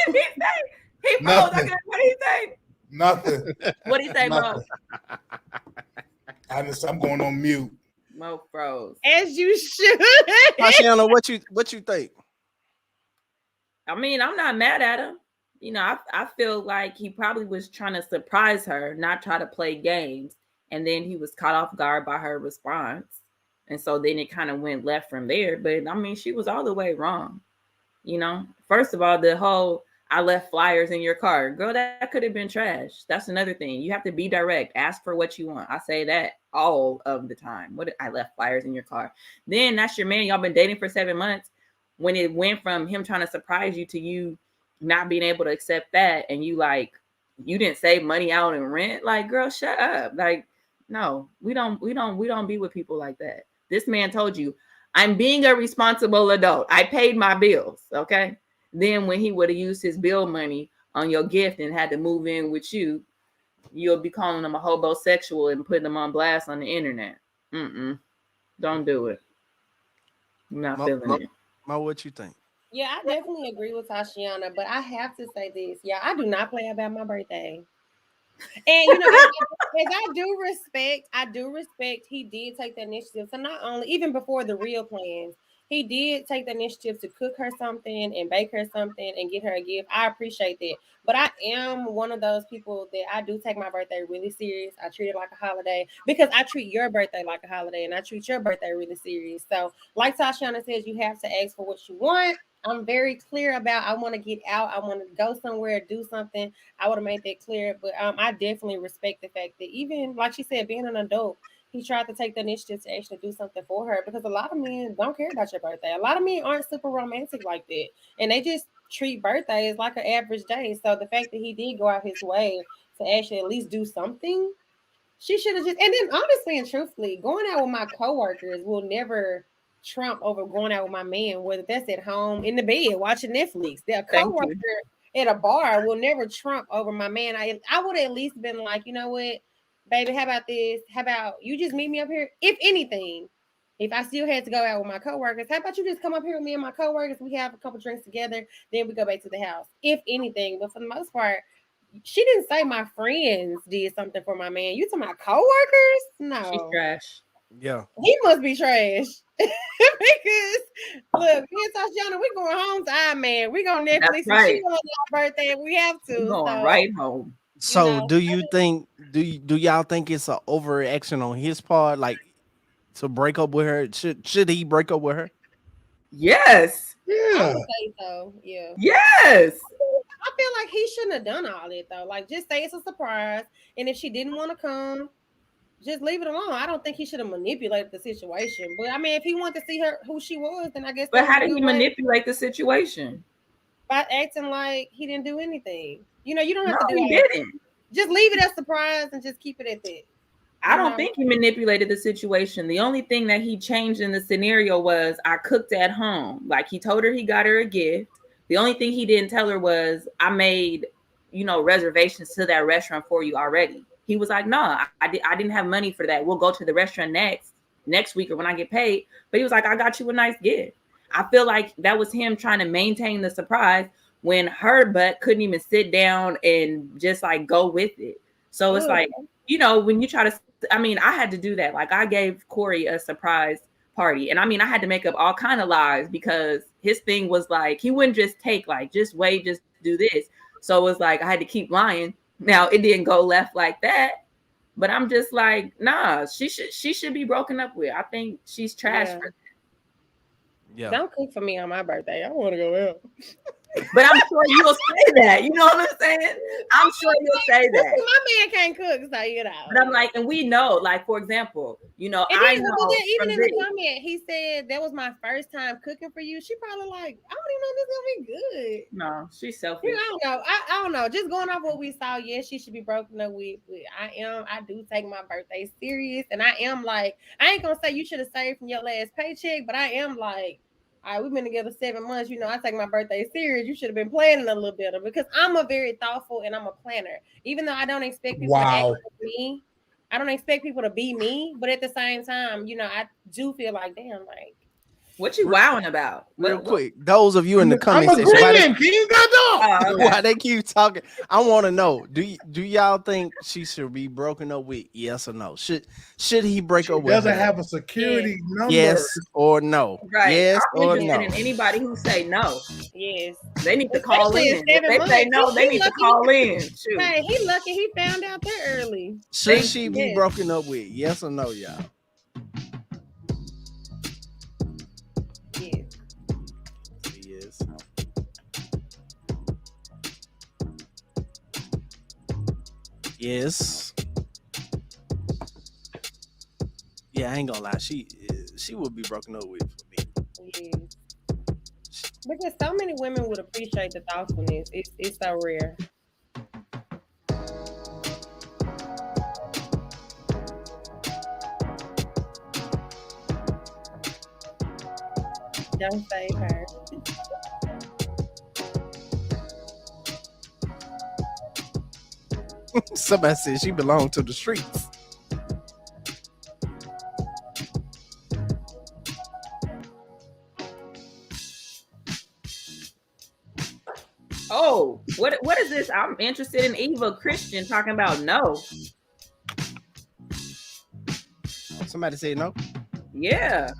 did he say? He froze. What did he say? Nothing. What did he say, Mo? I'm going on mute. Mo froze. As you should. Tashiana, what you think? I mean, I'm not mad at him. You know, I feel like he probably was trying to surprise her, not try to play games. And then he was caught off guard by her response. And so then it kind of went left from there. But I mean, she was all the way wrong. You know, first of all, the whole I left flyers in your car. Girl, that could have been trash. That's another thing. You have to be direct. Ask for what you want. I say that all of the time. I left flyers in your car. Then that's your man. Y'all been dating for 7 months. When it went from him trying to surprise you to you not being able to accept that, and you you didn't save money out in rent. Like, girl, shut up. Like, no, we don't be with people like that. This man told you, I'm being a responsible adult. I paid my bills. Okay. Then when he would have used his bill money on your gift and had to move in with you, you'll be calling him a homosexual and putting him on blast on the internet. Don't do it. I'm not feeling it. Mo, what you think? Yeah, I definitely agree with Tashiana, but I have to say this. Yeah, I do not play about my birthday. And you know, as I do respect he did take the initiative. So not only, even before the real plans, he did take the initiative to cook her something and bake her something and get her a gift. I appreciate that. But I am one of those people that I do take my birthday really serious. I treat it like a holiday because I treat your birthday like a holiday and I treat your birthday really serious. So like Tashiana says, you have to ask for what you want. I'm very clear about I want to get out. I want to go somewhere, do something. I would have made that clear. But I definitely respect the fact that even, like she said, being an adult, he tried to take the initiative to actually do something for her because a lot of men don't care about your birthday. A lot of men aren't super romantic like that. And they just treat birthdays like an average day. So the fact that he did go out his way to actually at least do something, she should have just, and then honestly and truthfully, going out with my coworkers will never trump over going out with my man, whether that's at home, in the bed, watching Netflix. Their coworker at a bar will never trump over my man. I would have at least been like, you know what, baby, how about this? How about you just meet me up here? If anything, if I still had to go out with my coworkers, how about you just come up here with me and my coworkers? We have a couple drinks together, then we go back to the house. If anything, but for the most part, she didn't say my friends did something for my man. You to my coworkers? No, she's trash. Yeah, he must be trash. Because look, me and Tashiana, we going home to our man. We going Netflix. Right. She on our birthday. We have to. We're going right home. So do you think do y'all think it's an overreaction on his part, like to break up with her? Should he break up with her? Yes. I Yeah. would say so. Yeah. Yes. I feel like he shouldn't have done all that though. Like, just say it's a surprise, and if she didn't want to come, just leave it alone. I don't think he should have manipulated the situation. But I mean, if he wanted to see her who she was, then I guess. But how did he manipulate the situation? by acting like he didn't do anything. You know, you don't have No, to do he all that. didn't. Just leave it as surprise and just keep it at that. I don't think he manipulated the situation. The only thing that he changed in the scenario was I cooked at home. Like he told her he got her a gift. The only thing he didn't tell her was I made, reservations to that restaurant for you already. He was like, no, I didn't have money for that. We'll go to the restaurant next week or when I get paid. But he was like, I got you a nice gift. I feel like that was him trying to maintain the surprise when her butt couldn't even sit down and just like go with it. So it's like, when you try to, I had to do that. Like I gave Corey a surprise party. And I had to make up all kind of lies because his thing was like, he wouldn't just take like, just wait, just do this. So it was like, I had to keep lying. Now it didn't go left like that. But I'm just like, nah, she should be broken up with. I think she's trash for that. Yeah. Don't cook for me on my birthday. I want to go out. But I'm sure you'll say that. You know what I'm saying? I'm sure you'll say that. My man can't cook, so But I'm like, and we know, like, for example, and I then, know. even in the comment, he said that was my first time cooking for you. She probably like, I don't even know if this is gonna be good. No, she's selfish. I don't know. I don't know. Just going off what we saw, yes, she should be broken up with. I do take my birthday serious, and I am like, I ain't gonna say you should have saved from your last paycheck, but I am like, all right, we've been together 7 months. I take my birthday serious. You should have been planning a little better because I'm a very thoughtful and I'm a planner. Even though I don't expect people to act like me, I don't expect people to be me. But at the same time, I do feel like, damn, like, what you wowing about? Real quick, those of you in the comment section, why they keep talking? I want to know: do y'all think she should be broken up with? Yes or no? Should he break up with her? Doesn't have a security number. Yes or no? Right. Yes I'm or interested no? in anybody who say no. Yes. They need to call in. If they months. say no, they need to call in. Shoot. Hey, he lucky he found out there early. Should she be broken up with? Yes or no, y'all? Yes. Yes. Yeah, I ain't gonna lie. She would be broken up with for me. Yes. Because so many women would appreciate the thoughtfulness. It's so rare. Don't save her. Somebody said she belonged to the streets. Oh, what is this? I'm interested in Eva Christian talking about no. Somebody said no. Yeah,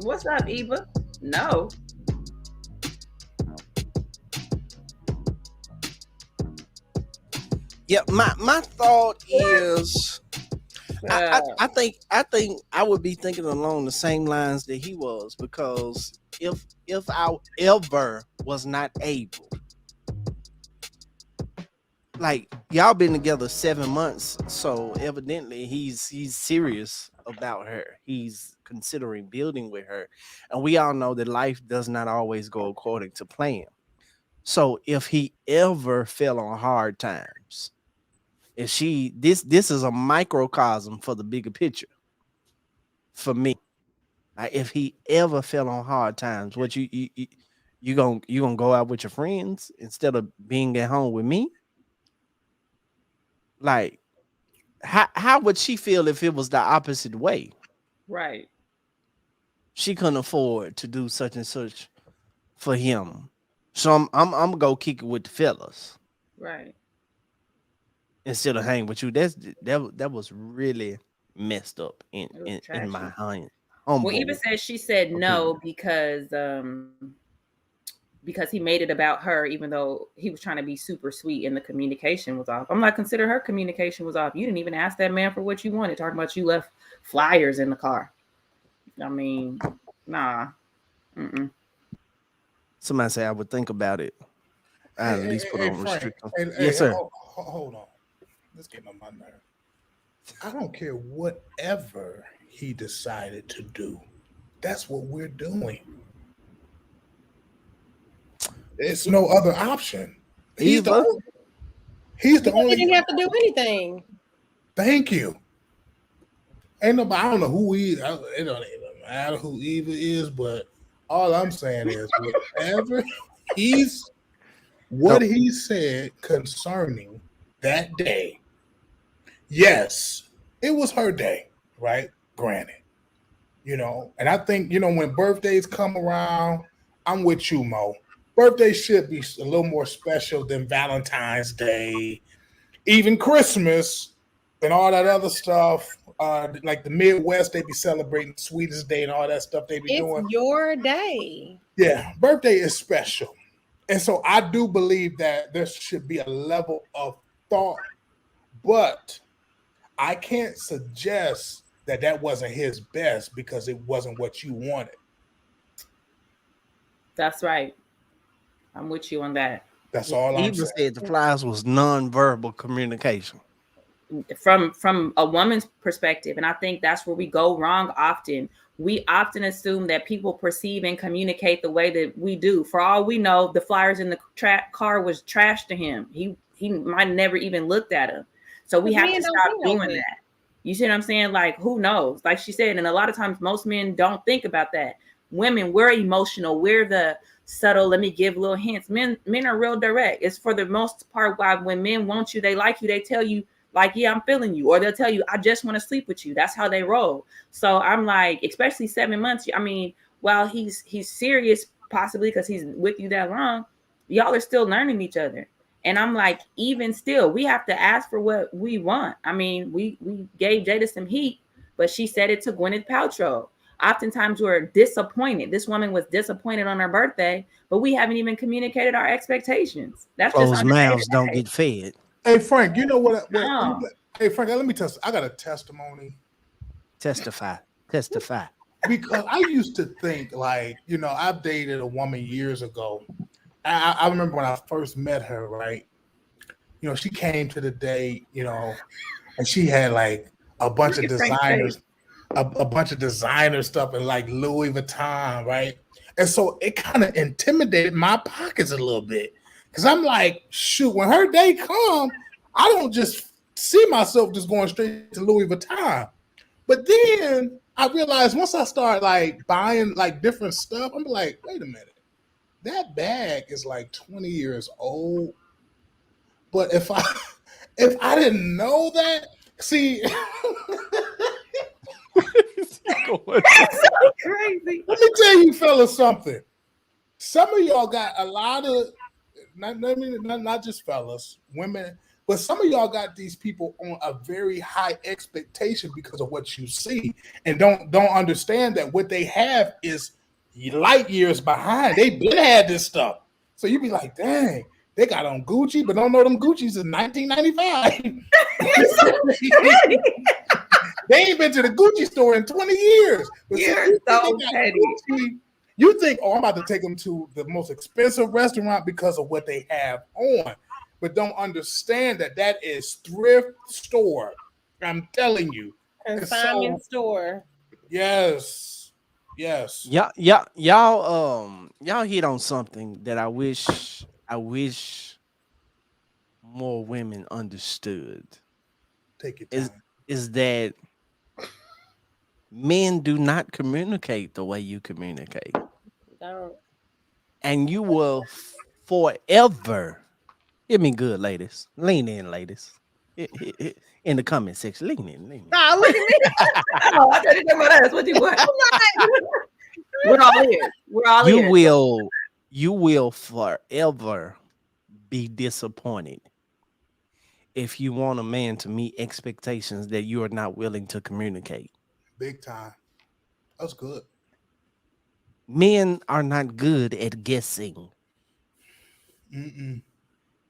what's up, Eva? No. Yeah, my thought is, I think I would be thinking along the same lines that he was, because if I ever was not able, like, y'all been together 7 months, so evidently he's serious about her. He's considering building with her, and we all know that life does not always go according to plan. So if he ever fell on hard times, if she this is a microcosm for the bigger picture for me. If he ever fell on hard times, what you gonna go out with your friends instead of being at home with me? Like, how would she feel if it was the opposite way? Right. She couldn't afford to do such and such for him, so I'm gonna go kick it with the fellas, right, instead of hang with you. That was really messed up in my hand. Well, Eva says she said no because he made it about her, even though he was trying to be super sweet and the communication was off. I'm like, consider her communication was off. You didn't even ask that man for what you wanted. Talking about you left flyers in the car. I mean, nah. Mm-mm. Somebody say I would think about it. I at least put on restriction. Yes, sir. Hold on. Let's get on my nerve. I don't care whatever he decided to do. That's what we're doing. It's no other option. He's Eva. the He only. didn't have to do anything. Thank you. Ain't nobody. I don't know who he. It don't even matter who Eva is, but all I'm saying is whatever he's what he said concerning that day. Yes, it was her day, right? Granted, and I think when birthdays come around, I'm with you, Mo. Birthday should be a little more special than Valentine's Day, even Christmas, and all that other stuff. Like the Midwest, they be celebrating Sweetest Day and all that stuff they be doing. It's your day. Yeah, birthday is special. And so I do believe that there should be a level of thought, but I can't suggest that wasn't his best because it wasn't what you wanted. That's right. I'm with you on that. That's all I'm Eva saying. said the flowers was nonverbal communication. From a woman's perspective, and I think that's where we go wrong often. We often assume that people perceive and communicate the way that we do. For all we know, the flyers in the car was trash to him. He might never even looked at them. So we have to stop doing that. You see what I'm saying? Like, who knows? Like she said, and a lot of times most men don't think about that. Women, we're emotional. We're the subtle, let me give little hints. Men are real direct. It's for the most part why when men want you, they like you, they tell you, like, yeah, I'm feeling you. Or they'll tell you, I just want to sleep with you. That's how they roll. So I'm like, especially 7 months. I mean, while he's serious, possibly because he's with you that long, y'all are still learning each other. And I'm like, even still, we have to ask for what we want. I mean, we gave Jada some heat, but she said it to Gwyneth Paltrow. Oftentimes we're disappointed. This woman was disappointed on her birthday, but we haven't even communicated our expectations. That's Closed just mouths don't get fed. Hey Frank, you know what? No. Hey Frank, let me tell you. I got a testimony. Testify. Because I used to think like, I've dated a woman years ago. I remember when I first met her, right? She came to the date, and she had like a bunch of designers, a bunch of designer stuff and like Louis Vuitton, right? And so it kind of intimidated my pockets a little bit. Because I'm like, shoot, when her day come, I don't just see myself just going straight to Louis Vuitton. But then I realized once I start like buying like different stuff, I'm like, wait a minute, that bag is like 20 years old. But if I didn't know that, see, so crazy. Let me tell you fellas something. Some of y'all got a lot of not just fellas, women, but some of y'all got these people on a very high expectation because of what you see, and don't understand that what they have is light years behind. They been had this stuff, so you be like, dang, they got on Gucci, but don't know them Gucci's in 1995. They ain't been to the Gucci store in 20 years. You're so petty. You think, oh, I'm about to take them to the most expensive restaurant because of what they have on, but don't understand that is thrift store. I'm telling you, consignment store. Yes. Y'all hit on something that I wish more women understood. Take your time. Is that men do not communicate the way you communicate. Don't. And you will forever. Hear me good, ladies. Lean in, ladies. In the comment section. Lean in. Oh, look at me. Oh, I thought you were about us. What you want? We're all here. We're all here. You will forever be disappointed if you want a man to meet expectations that you are not willing to communicate. Big time. That's good. Men are not good at guessing. Mm-mm.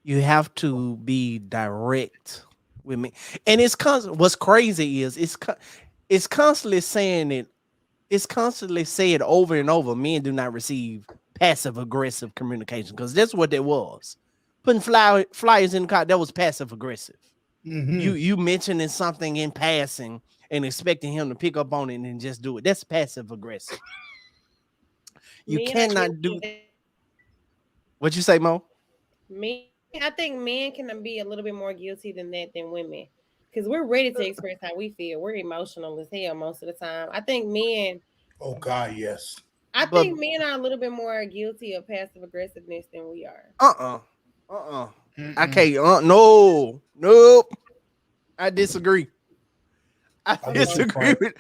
You have to be direct with me. And what's crazy is it's constantly saying it. It's constantly said over and over. Men do not receive passive aggressive communication because that's what it was. Putting flyers in the car, that was passive aggressive. Mm-hmm. You mentioning something in passing and expecting him to pick up on it and just do it. That's passive aggressive. You cannot do. What you say, Mo? Men, I think men can be a little bit more guilty than that than women, because we're ready to express how we feel. We're emotional as hell most of the time. I think men. Oh God, yes. I But think men are a little bit more guilty of passive aggressiveness than we are. I can't. No, nope. I disagree. I I'm with you, disagree Frank. with.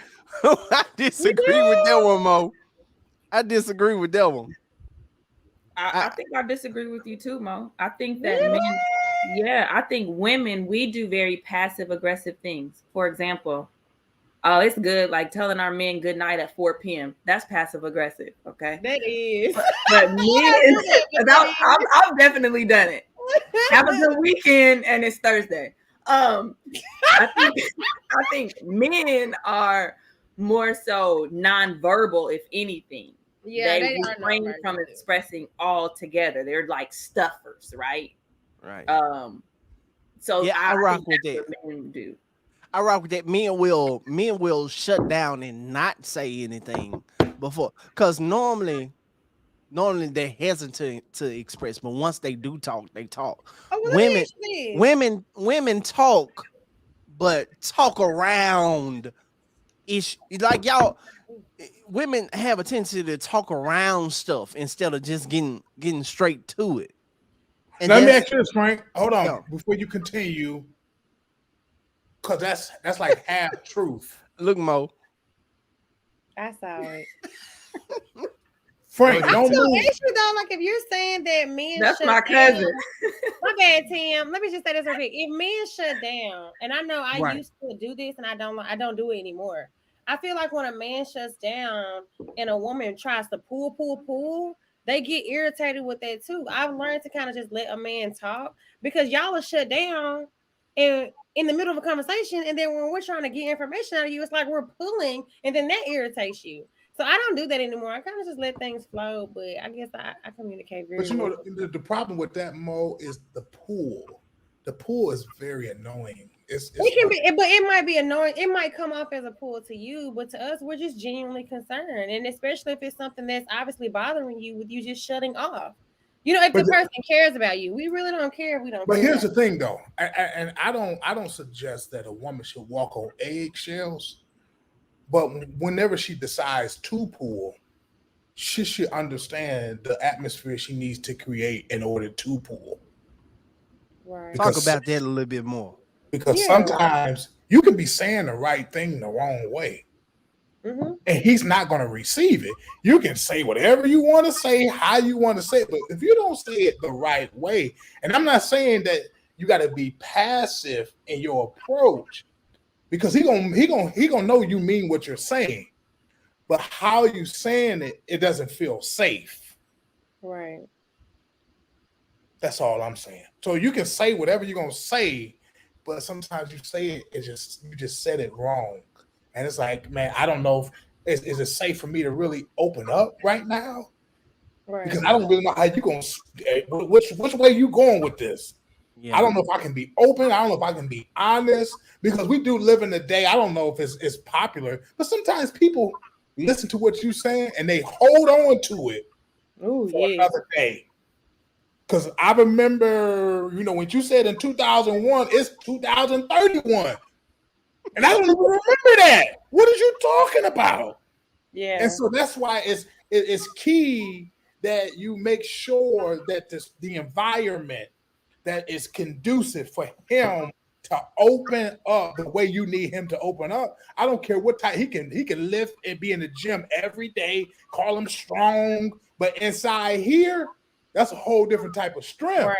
I disagree with that one, Mo. I disagree with that one. I think I disagree with you too, Mo. I think that Really? I think women, we do very passive aggressive things. For example, oh, it's good, like telling our men good night at 4 p.m. That's passive aggressive, okay? That is. But men, But that is. I've definitely done it. Have a good weekend, and it's Thursday. I think men are more so nonverbal, if anything. Yeah, They they are refrain nonverbal from too. expressing altogether. They're like stuffers, right? Right. So Yeah, I rock think with that's that. what men do. I rock with that. Men will shut down and not say anything before, because normally they're hesitant to express, but once they do talk, they talk. Oh, well, let me Women, ask you this. women talk, but talk around ish. Like y'all, women have a tendency to talk around stuff instead of just getting straight to it. And Let me that's ask you this, Frank. Hold on yeah. before you continue, because that's like half truth. Look, Mo. I saw it. Frank, Go ahead, don't Tim. So move. actually though, like if you're saying that men That's shut my down, cousin. my bad, Tim. Let me just say this real quick. If men shut down, and I know I Right. used to do this, and I don't do it anymore. I feel like when a man shuts down and a woman tries to pull, they get irritated with that too. I've learned to kind of just let a man talk, because y'all are shut down and in the middle of a conversation, and then when we're trying to get information out of you, it's like we're pulling, and then that irritates you. So I don't do that anymore. I kind of just let things flow, but I guess I communicate very But you know well. the problem with that, Mo, is the pool. The pool is very annoying. It's It can like, be, but it might be annoying. It might come off as a pull to you, but to us, we're just genuinely concerned, and especially if it's something that's obviously bothering you, with you just shutting off. You know, if the but person cares about you, we really don't care if we don't but care here's about the thing, though, and I don't suggest that a woman should walk on eggshells. But whenever she decides to pull, she should understand the atmosphere she needs to create in order to pull. you. Right. Talk Because about that a little bit more. Yeah. sometimes you can be saying the right thing the wrong way, Mm-hmm. and he's not going to receive it. You can say whatever you want to say, how you want to say it, but if you don't say it the right way, and I'm not saying that you got to be passive in your approach, because he gonna know you mean what you're saying, but how you saying it, it doesn't feel safe. Right. That's all I'm saying. So you can say whatever you're gonna say, but sometimes you say it, you just said it wrong, and it's like, man, I don't know if is it safe for me to really open up right now, Right. because I don't really know how you gonna which way you going with this. Yeah. I don't know if I can be open. I don't know if I can be honest, because we do live in the day. I don't know if it's popular, but sometimes people listen to what you're saying and they hold on to it Oh for yeah. another day. Because I remember, when you said in 2001, it's 2031. And I don't even remember that. What are you talking about? Yeah. And so that's why it's key that you make sure that the environment that is conducive for him to open up the way you need him to open up. I don't care what type he can lift and be in the gym every day, call him strong, but inside here, that's a whole different type of strength. Right.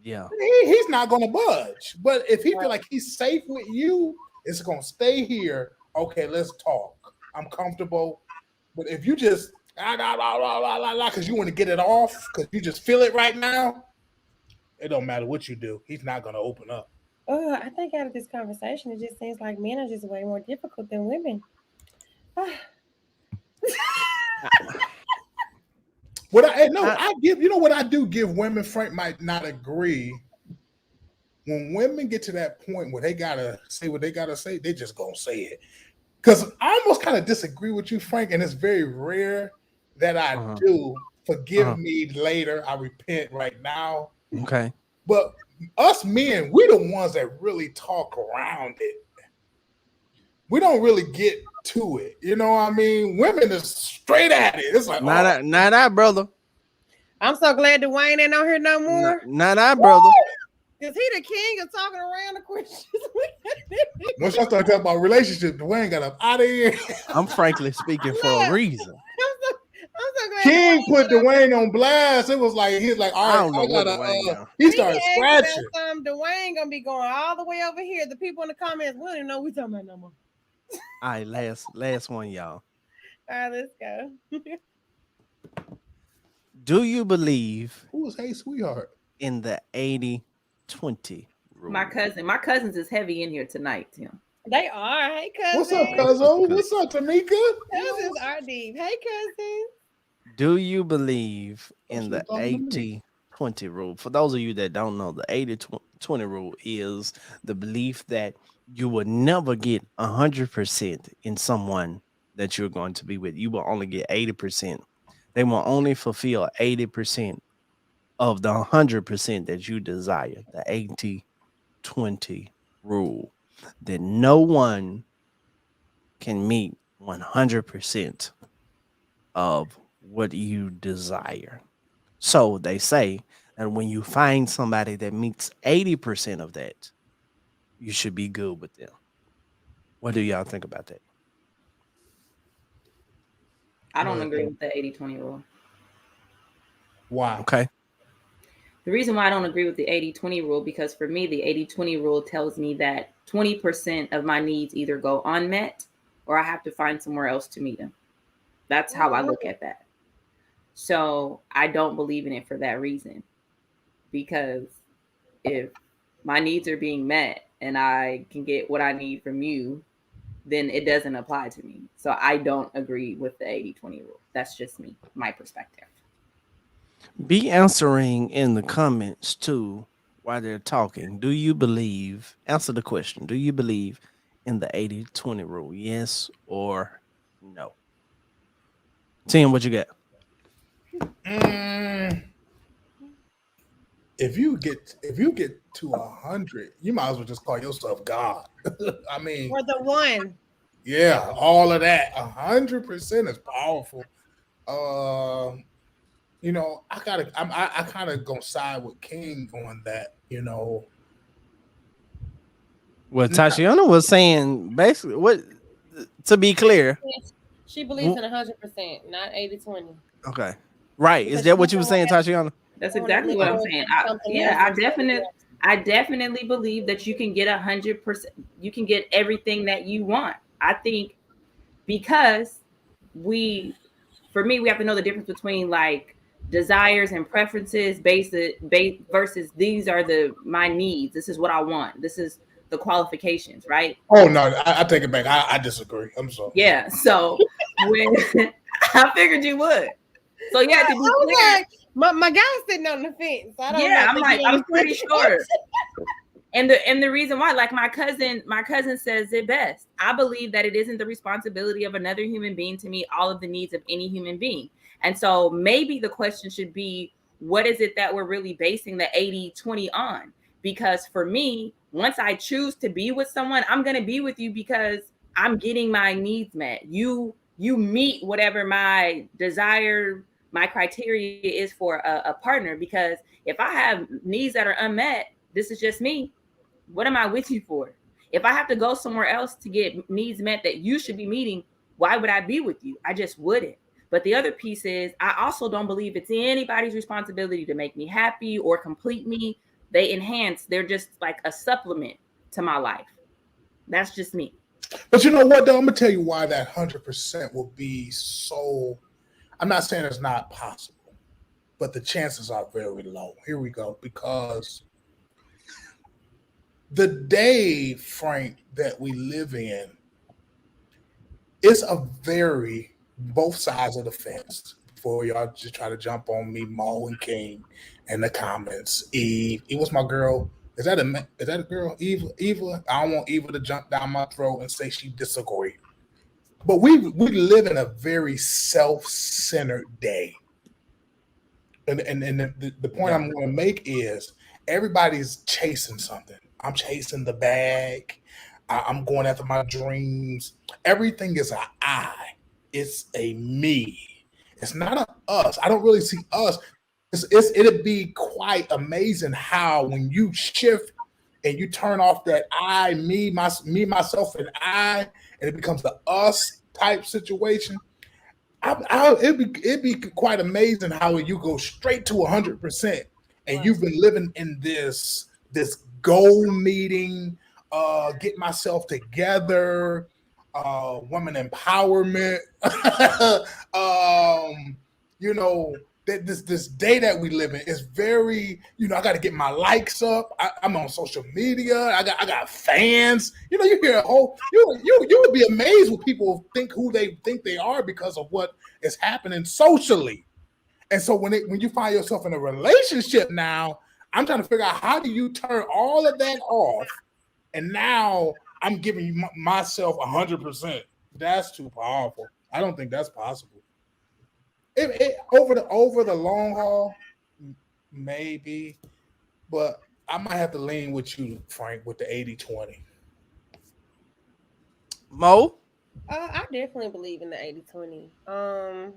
Yeah. He's not going to budge. But if he Right. feel like he's safe with you, it's going to stay here. Okay, let's talk. I'm comfortable. But if you just because you want to get it off because you just feel it right now, it don't matter what you do. He's not going to open up. I think out of this conversation, it just seems like men are just way more difficult than women. I give, what I do give women, Frank might not agree. When women get to that point where they gotta say what they gotta say, they just gonna say it. Because I almost kind of disagree with you, Frank, and it's very rare that I do. Forgive me later. I repent right now. Okay. But us men, we the ones that really talk around it. We don't really get to it. You know what I mean? Women is straight at it. It's like, not our brother. I'm so glad Dwayne ain't on here no more. Not our brother. Because he the king of talking around the questions. Once I start talking about relationships, Dwayne got up out of here. I'm frankly speaking for a reason. I'm so glad King put Dwayne on blast. It was like he's like, all right, I gotta. He started scratching. Dwayne gonna be going all the way over here. The people in the comments, we don't even know what we talking about no more. All right, last one, y'all. All right, let's go. Do you believe who was Hey Sweetheart in the 80-20 rule? My cousins is heavy in here tonight, Tim. They are. Hey, cousin. What's up, cousin? What's up, Tamika? Cousins are deep. Hey, cousin. Do you believe in the 80-20 rule? For those of you that don't know, the 80-20 rule is the belief that you will never get 100% in someone that you're going to be with. You will only get 80%. They will only fulfill 80% of the 100% that you desire. The 80-20 rule. That no one can meet 100% of what you desire. So they say that when you find somebody that meets 80% of that, you should be good with them. What do y'all think about that? I don't agree with the 80-20 rule. Why? Okay. The reason why I don't agree with the 80-20 rule, because for me, the 80-20 rule tells me that 20% of my needs either go unmet or I have to find somewhere else to meet them. That's how I look at that. So I don't believe in it for that reason. Because if my needs are being met and I can get what I need from you, then it doesn't apply to me. So I don't agree with the 80-20 rule. That's just me, my perspective. Be answering in the comments too while they're talking. Do you believe, answer the question, do you believe in the 80-20 rule? Yes or no? Tim, what you got? If you get to 100, you might as well just call yourself God. I mean, or the one. Yeah, all of that. 100% is powerful. You know, I kind of gonna side with King on that. You know, Well, Tashiana was saying basically what. To be clear, she believes in 100%, not 80-20. Okay, right. Is that what you were saying, Tashiana? That's exactly what I'm saying. I definitely believe that you can get 100%. You can get everything that you want. I think because we have to know the difference between like desires and preferences based versus these are my needs. This is what I want. This is the qualifications, right? Oh no, I take it back. I disagree. I'm sorry. Yeah. So when I figured you would. So yeah, to be clear, my guy's sitting on the fence. I'm pretty sure. And the reason why, like my cousin says it best. I believe that it isn't the responsibility of another human being to meet all of the needs of any human being. And so maybe the question should be, what is it that we're really basing the 80-20 on? Because for me, once I choose to be with someone, I'm going to be with you because I'm getting my needs met. You meet whatever my desire, my criteria is for a partner. Because if I have needs that are unmet, this is just me. What am I with you for? If I have to go somewhere else to get needs met that you should be meeting, why would I be with you? I just wouldn't. But the other piece is I also don't believe it's anybody's responsibility to make me happy or complete me. They enhance. They're just like a supplement to my life. That's just me. But you know what, though? I'm going to tell you why that 100% will be so... I'm not saying it's not possible, but the chances are very low. Here we go. Because the day, Frank, that we live in is a very... both sides of the fence. Before y'all just try to jump on me, Mo and King, in the comments. Eve, it was my girl. Is that a girl? Eva. I don't want Eva to jump down my throat and say she disagreed. But we live in a very self-centered day. and the point I'm going to make is everybody's chasing something. I'm chasing the bag. I'm going after my dreams. Everything is an I. It's a me. It's not a us. I don't really see us. It'd be quite amazing how when you shift and you turn off that I, me, myself, and I, and it becomes the us type situation. It'd be quite amazing how you go straight to 100%, and you've been living in this goal meeting, get myself together, women empowerment, you know. This day that we live in is very, I got to get my likes up. I'm on social media. I got fans. You hear a whole. You would be amazed when people think who they think they are because of what is happening socially. And so when you find yourself in a relationship now, I'm trying to figure out how do you turn all of that off, and now I'm giving myself 100%. That's too powerful. I don't think that's possible. Over the long haul, maybe, but I might have to lean with you, Frank, with the 80-20. Mo? I definitely believe in the 80-20.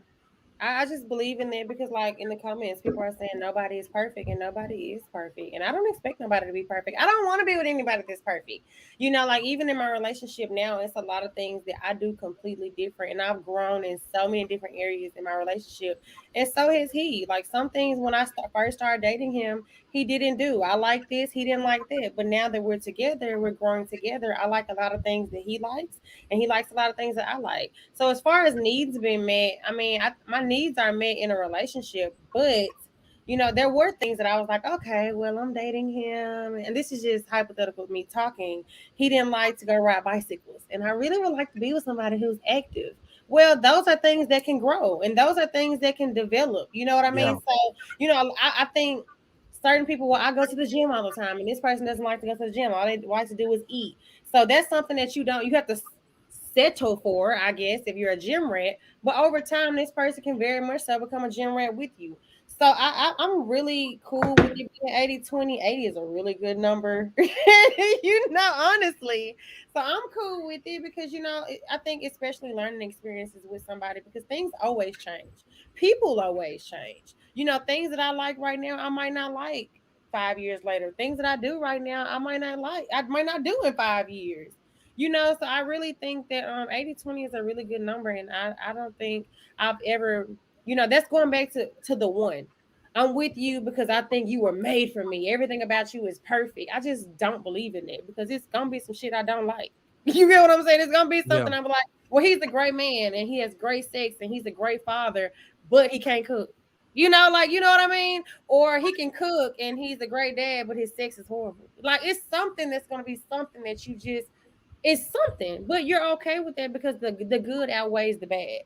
I just believe in that because, like, in the comments, people are saying nobody is perfect and nobody is perfect. And I don't expect nobody to be perfect. I don't want to be with anybody that's perfect. Like, even in my relationship now, it's a lot of things that I do completely different. And I've grown in so many different areas in my relationship. And so has he. Like, some things when I first started dating him, he didn't do. I like this, he didn't like that. But now that we're together, we're growing together, I like a lot of things that he likes, and he likes a lot of things that I like. So as far as needs being met, I mean, my needs are met in a relationship, but there were things that I was like, okay, well, I'm dating him, and this is just hypothetical me talking. He didn't like to go ride bicycles, and I really would like to be with somebody who's active. Well, those are things that can grow, and those are things that can develop. You know what I mean? Yeah. So, I think certain people, well, I go to the gym all the time, and this person doesn't like to go to the gym. All they like to do is eat. So that's something that you have to settle for, I guess, if you're a gym rat. But over time, this person can very much so become a gym rat with you. So I'm really cool with it being 80-20. 80 is a really good number, honestly. So I'm cool with it because, I think especially learning experiences with somebody, because things always change. People always change. Things that I like right now, I might not like 5 years later. Things that I do right now, I might not do in 5 years. So I really think that 80-20 is a really good number. And I don't think I've ever, that's going back to the one. I'm with you because I think you were made for me. Everything about you is perfect. I just don't believe in it because it's gonna be some shit I don't like. You get what I'm saying? It's gonna be something I'm like, well, he's a great man and he has great sex and he's a great father, but he can't cook. You know what I mean? Or he can cook and he's a great dad, but his sex is horrible. Like, it's something that's gonna be something that you just, it's something, but you're okay with that because the good outweighs the bad.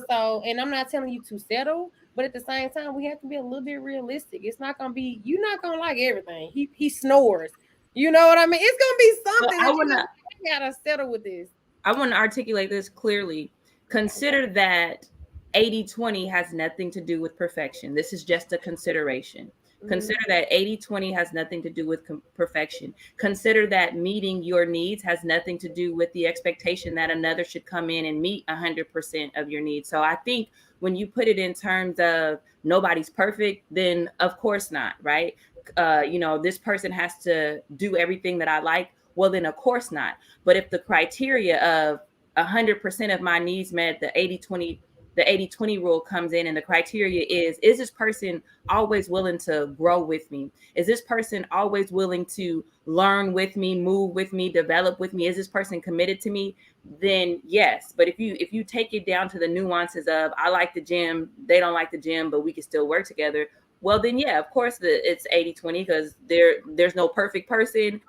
So, and I'm not telling you to settle, but at the same time, we have to be a little bit realistic. It's not gonna be, you're not gonna like everything. He snores. You know what I mean? It's gonna be something that you gotta settle with this. I want to articulate this clearly. Consider that 80-20 has nothing to do with perfection. This is just a consideration. Consider that 80-20 has nothing to do with perfection. Consider that meeting your needs has nothing to do with the expectation that another should come in and meet 100% of your needs. So I think when you put it in terms of nobody's perfect, then of course not, right? This person has to do everything that I like. Well, then of course not. But if the criteria of 100% of my needs met, the 80-20 rule comes in, and the criteria is this person always willing to grow with me? Is this person always willing to learn with me, move with me, develop with me? Is this person committed to me? Then yes. But if you take it down to the nuances of, I like the gym, they don't like the gym, but we can still work together, well, then yeah, of course it's 80-20 because there's no perfect person.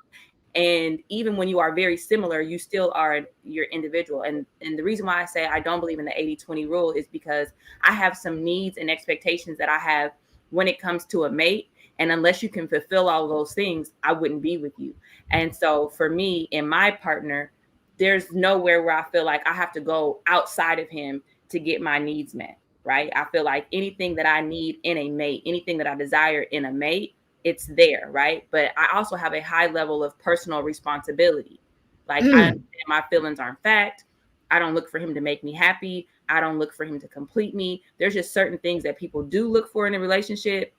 And even when you are very similar, you still are your individual. And the reason why I say I don't believe in the 80-20 rule is because I have some needs and expectations that I have when it comes to a mate. And unless you can fulfill all those things, I wouldn't be with you. And so for me and my partner, there's nowhere where I feel like I have to go outside of him to get my needs met. right? I feel like anything that I need in a mate, anything that I desire in a mate, it's there, right? But I also have a high level of personal responsibility. Like I understand my feelings aren't fact. I don't look for him to make me happy. I don't look for him to complete me. There's just certain things that people do look for in a relationship.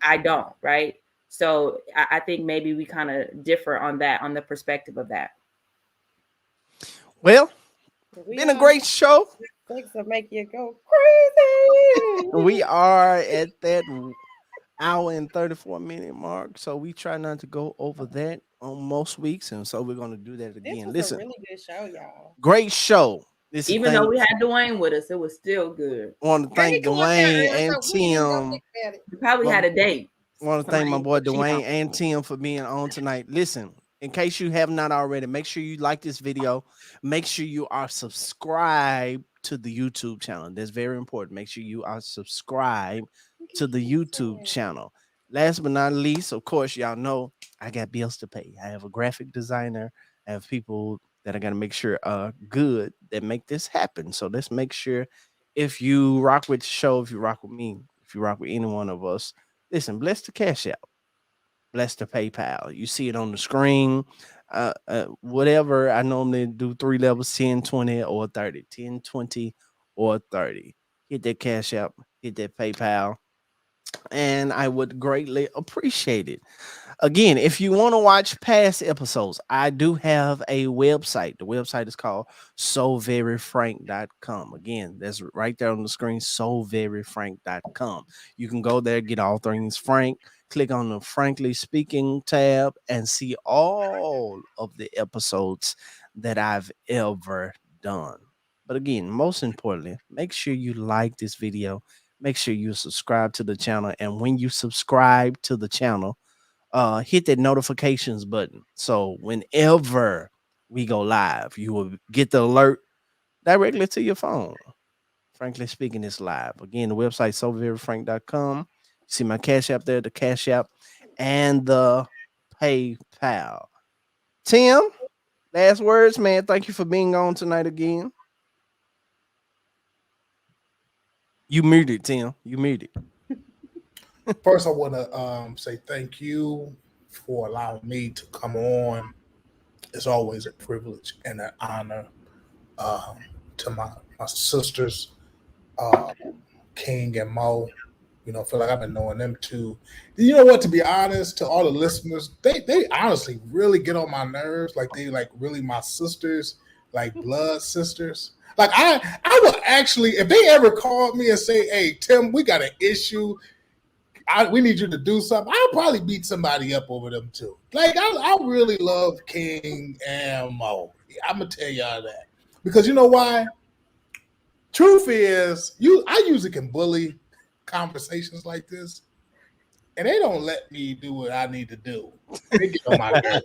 I don't, right? So I think maybe we kind of differ on that, on the perspective of that. Well, We been a all great show. sex will make you go crazy. We are at that hour and 34-minute mark, so we try not to go over that on most weeks, and so we're going to do that This again. was Listen, a really good show, y'all. great show. This is Even though we had Dwayne with us, it was still good. want to Girl, thank he come up there Dwayne early, and so we ain't even gonna Tim. think about it. We probably Well, had a date. want to thank my boy Somebody cheat on Dwayne and Tim for being on tonight. Listen, in case you have not already, make sure you like this video. Make sure you are subscribed to the YouTube channel. That's very important. Make sure you are subscribed to the YouTube channel. Last but not least, of course, y'all know I got bills to pay. I have a graphic designer. I have people that I got to make sure are good that make this happen. So let's make sure if you rock with the show, if you rock with me, if you rock with any one of us, listen, bless the cash out, bless the PayPal. You see it on the screen. Whatever. I normally do 3 levels, 10, 20, or 30. 10, 20, or 30. Hit that cash out, hit that PayPal, and I would greatly appreciate it. Again, if you want to watch past episodes, I do have a website. The website is called soveryfrank.com. Again, that's right there on the screen, soveryfrank.com. You can go there, get all things Frank, click on the Frankly Speaking tab, and see all of the episodes that I've ever done. But again, most importantly, make sure you like this video. Make sure you subscribe to the channel. And when you subscribe to the channel, hit that notifications button. So whenever we go live, you will get the alert directly to your phone. Frankly Speaking is live. Again, the website soveryfrank.com. See my cash app there, the cash app, and the PayPal. Tim, last words, man. Thank you for being on tonight again. You muted, Tim. You muted. First, I want to say thank you for allowing me to come on. It's always a privilege and an honor to my sisters, King and Mo. You know, I feel like I've been knowing them too. You know what? To be honest, to all the listeners, they honestly really get on my nerves. Like they like really my sisters, like blood sisters. Like I would actually, if they ever called me and say, "Hey Tim, we got an issue. We need you to do something," I'll probably beat somebody up over them too. Like I really love King and Mo. I'm gonna tell y'all that because you know why? Truth is, I usually can bully conversations like this, and they don't let me do what I need to do. They get on my nerves,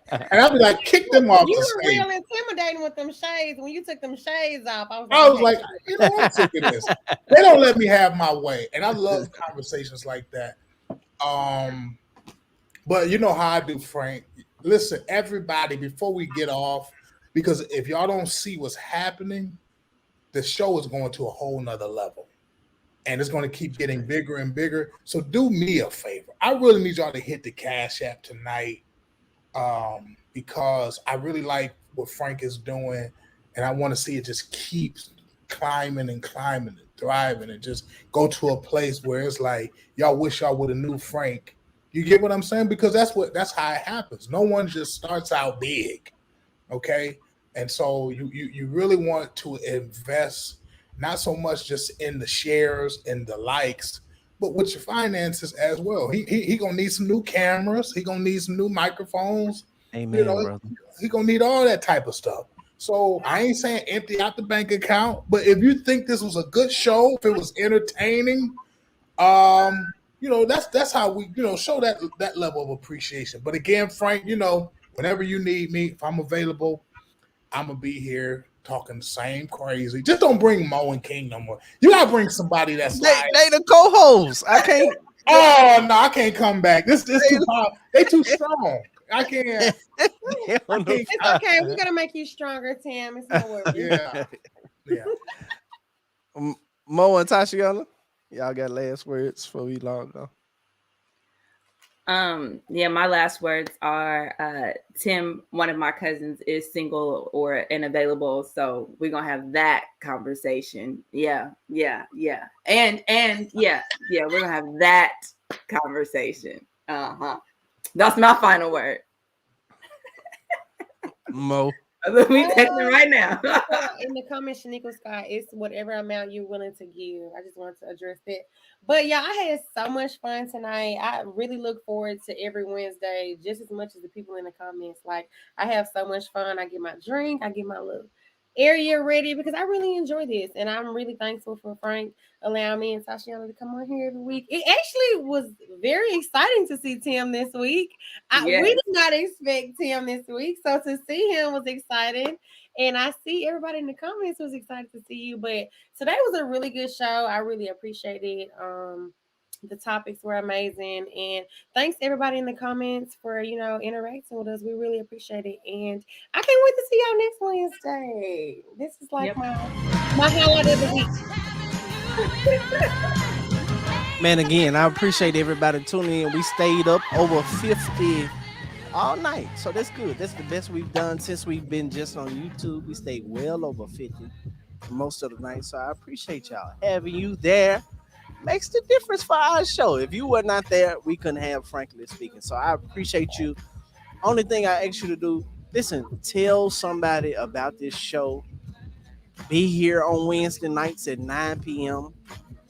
and I'll be like, kick them off You the were stage. real intimidating with them shades. When you took them shades off, I was like, you know, I'm sick of this. They don't let me have my way, and I love conversations like that. But you know how I do, Frank. Listen, everybody, before we get off, because if y'all don't see what's happening, the show is going to a whole nother level. And it's going to keep getting bigger and bigger. So do me a favor. I really need y'all to hit the Cash App tonight because I really like what Frank is doing. And I want to see it just keep climbing and climbing and thriving and just go to a place where it's like, y'all wish y'all would have knew Frank. You get what I'm saying? Because that's how it happens. No one just starts out big, okay? And so you really want to invest not so much just in the shares and the likes, but with your finances as well. He gonna need some new cameras. He gonna need some new microphones. Amen, You know, brother. he gonna need all that type of stuff. So I ain't saying empty out the bank account, but if you think this was a good show, if it was entertaining, you know, that's how we, you know, show that level of appreciation. But again, Frank, you know, whenever you need me, if I'm available, I'm gonna be here talking the same crazy. Just don't bring Mo and King no more. You gotta bring somebody that's They like, the co-hosts. I can't. oh no, I can't come back. This too powerful. They too strong. I can't. It's okay. We're gonna make you stronger, Tim. It's no worries. Yeah. Mo and Tashiana, y'all got last words before we log on. Yeah, my last words are Tim, one of my cousins, is single or unavailable, so we're gonna have that conversation. Yeah. And yeah, we're gonna have that conversation. That's my final word. Mo. Let me text him right now. In the comments, Shaniqua Scott, it's whatever amount you're willing to give. I just wanted to address that. But yeah, I had so much fun tonight. I really look forward to every Wednesday just as much as the people in the comments. Like, I have so much fun. I get my drink, I get my little area ready because I really enjoy this. And I'm really thankful for Frank allowing me and Tashiana to come on here every week. It actually was very exciting to see Tim this week. We did not expect Tim this week. So to see him was exciting. And I see everybody in the comments was excited to see you. But today was a really good show. I really appreciate it. The topics were amazing. And thanks everybody in the comments for, interacting with us. We really appreciate it. And I can't wait to see y'all next Wednesday. This is like my highlight of the week. Man, again, I appreciate everybody tuning in. We stayed up over 50 all night. So that's good. That's the best we've done since we've been just on YouTube. We stayed well over 50 most of the night. So I appreciate y'all. Having you there makes the difference for our show. If you were not there, we couldn't have Frankly Speaking. So I appreciate you. Only thing I ask you to do, listen, tell somebody about this show. Be here on Wednesday nights at 9 p.m.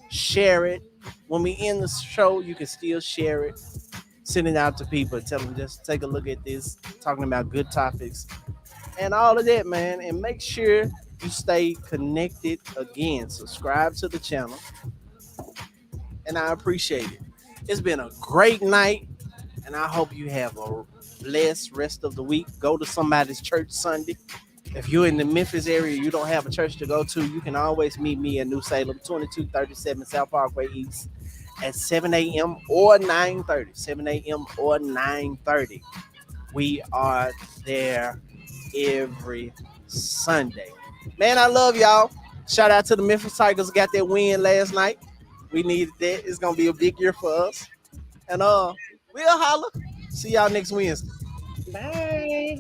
Share it. When we end the show, you can still share it. Send it out to people. Tell them just take a look at this, talking about good topics and all of that, man. And make sure you stay connected. Again, subscribe to the channel. And I appreciate it. It's been a great night, and I hope you have a blessed rest of the week. Go to somebody's church Sunday. If you're in the Memphis area, you don't have a church to go to, you can always meet me in New Salem, 2237 South Parkway East at 7 a.m. or 9:30. 7 a.m. or 9:30. We are there every Sunday. Man, I love y'all. Shout out to the Memphis Tigers. Got that win last night. We needed that. It's going to be a big year for us. And we'll holler. See y'all next Wednesday. Bye.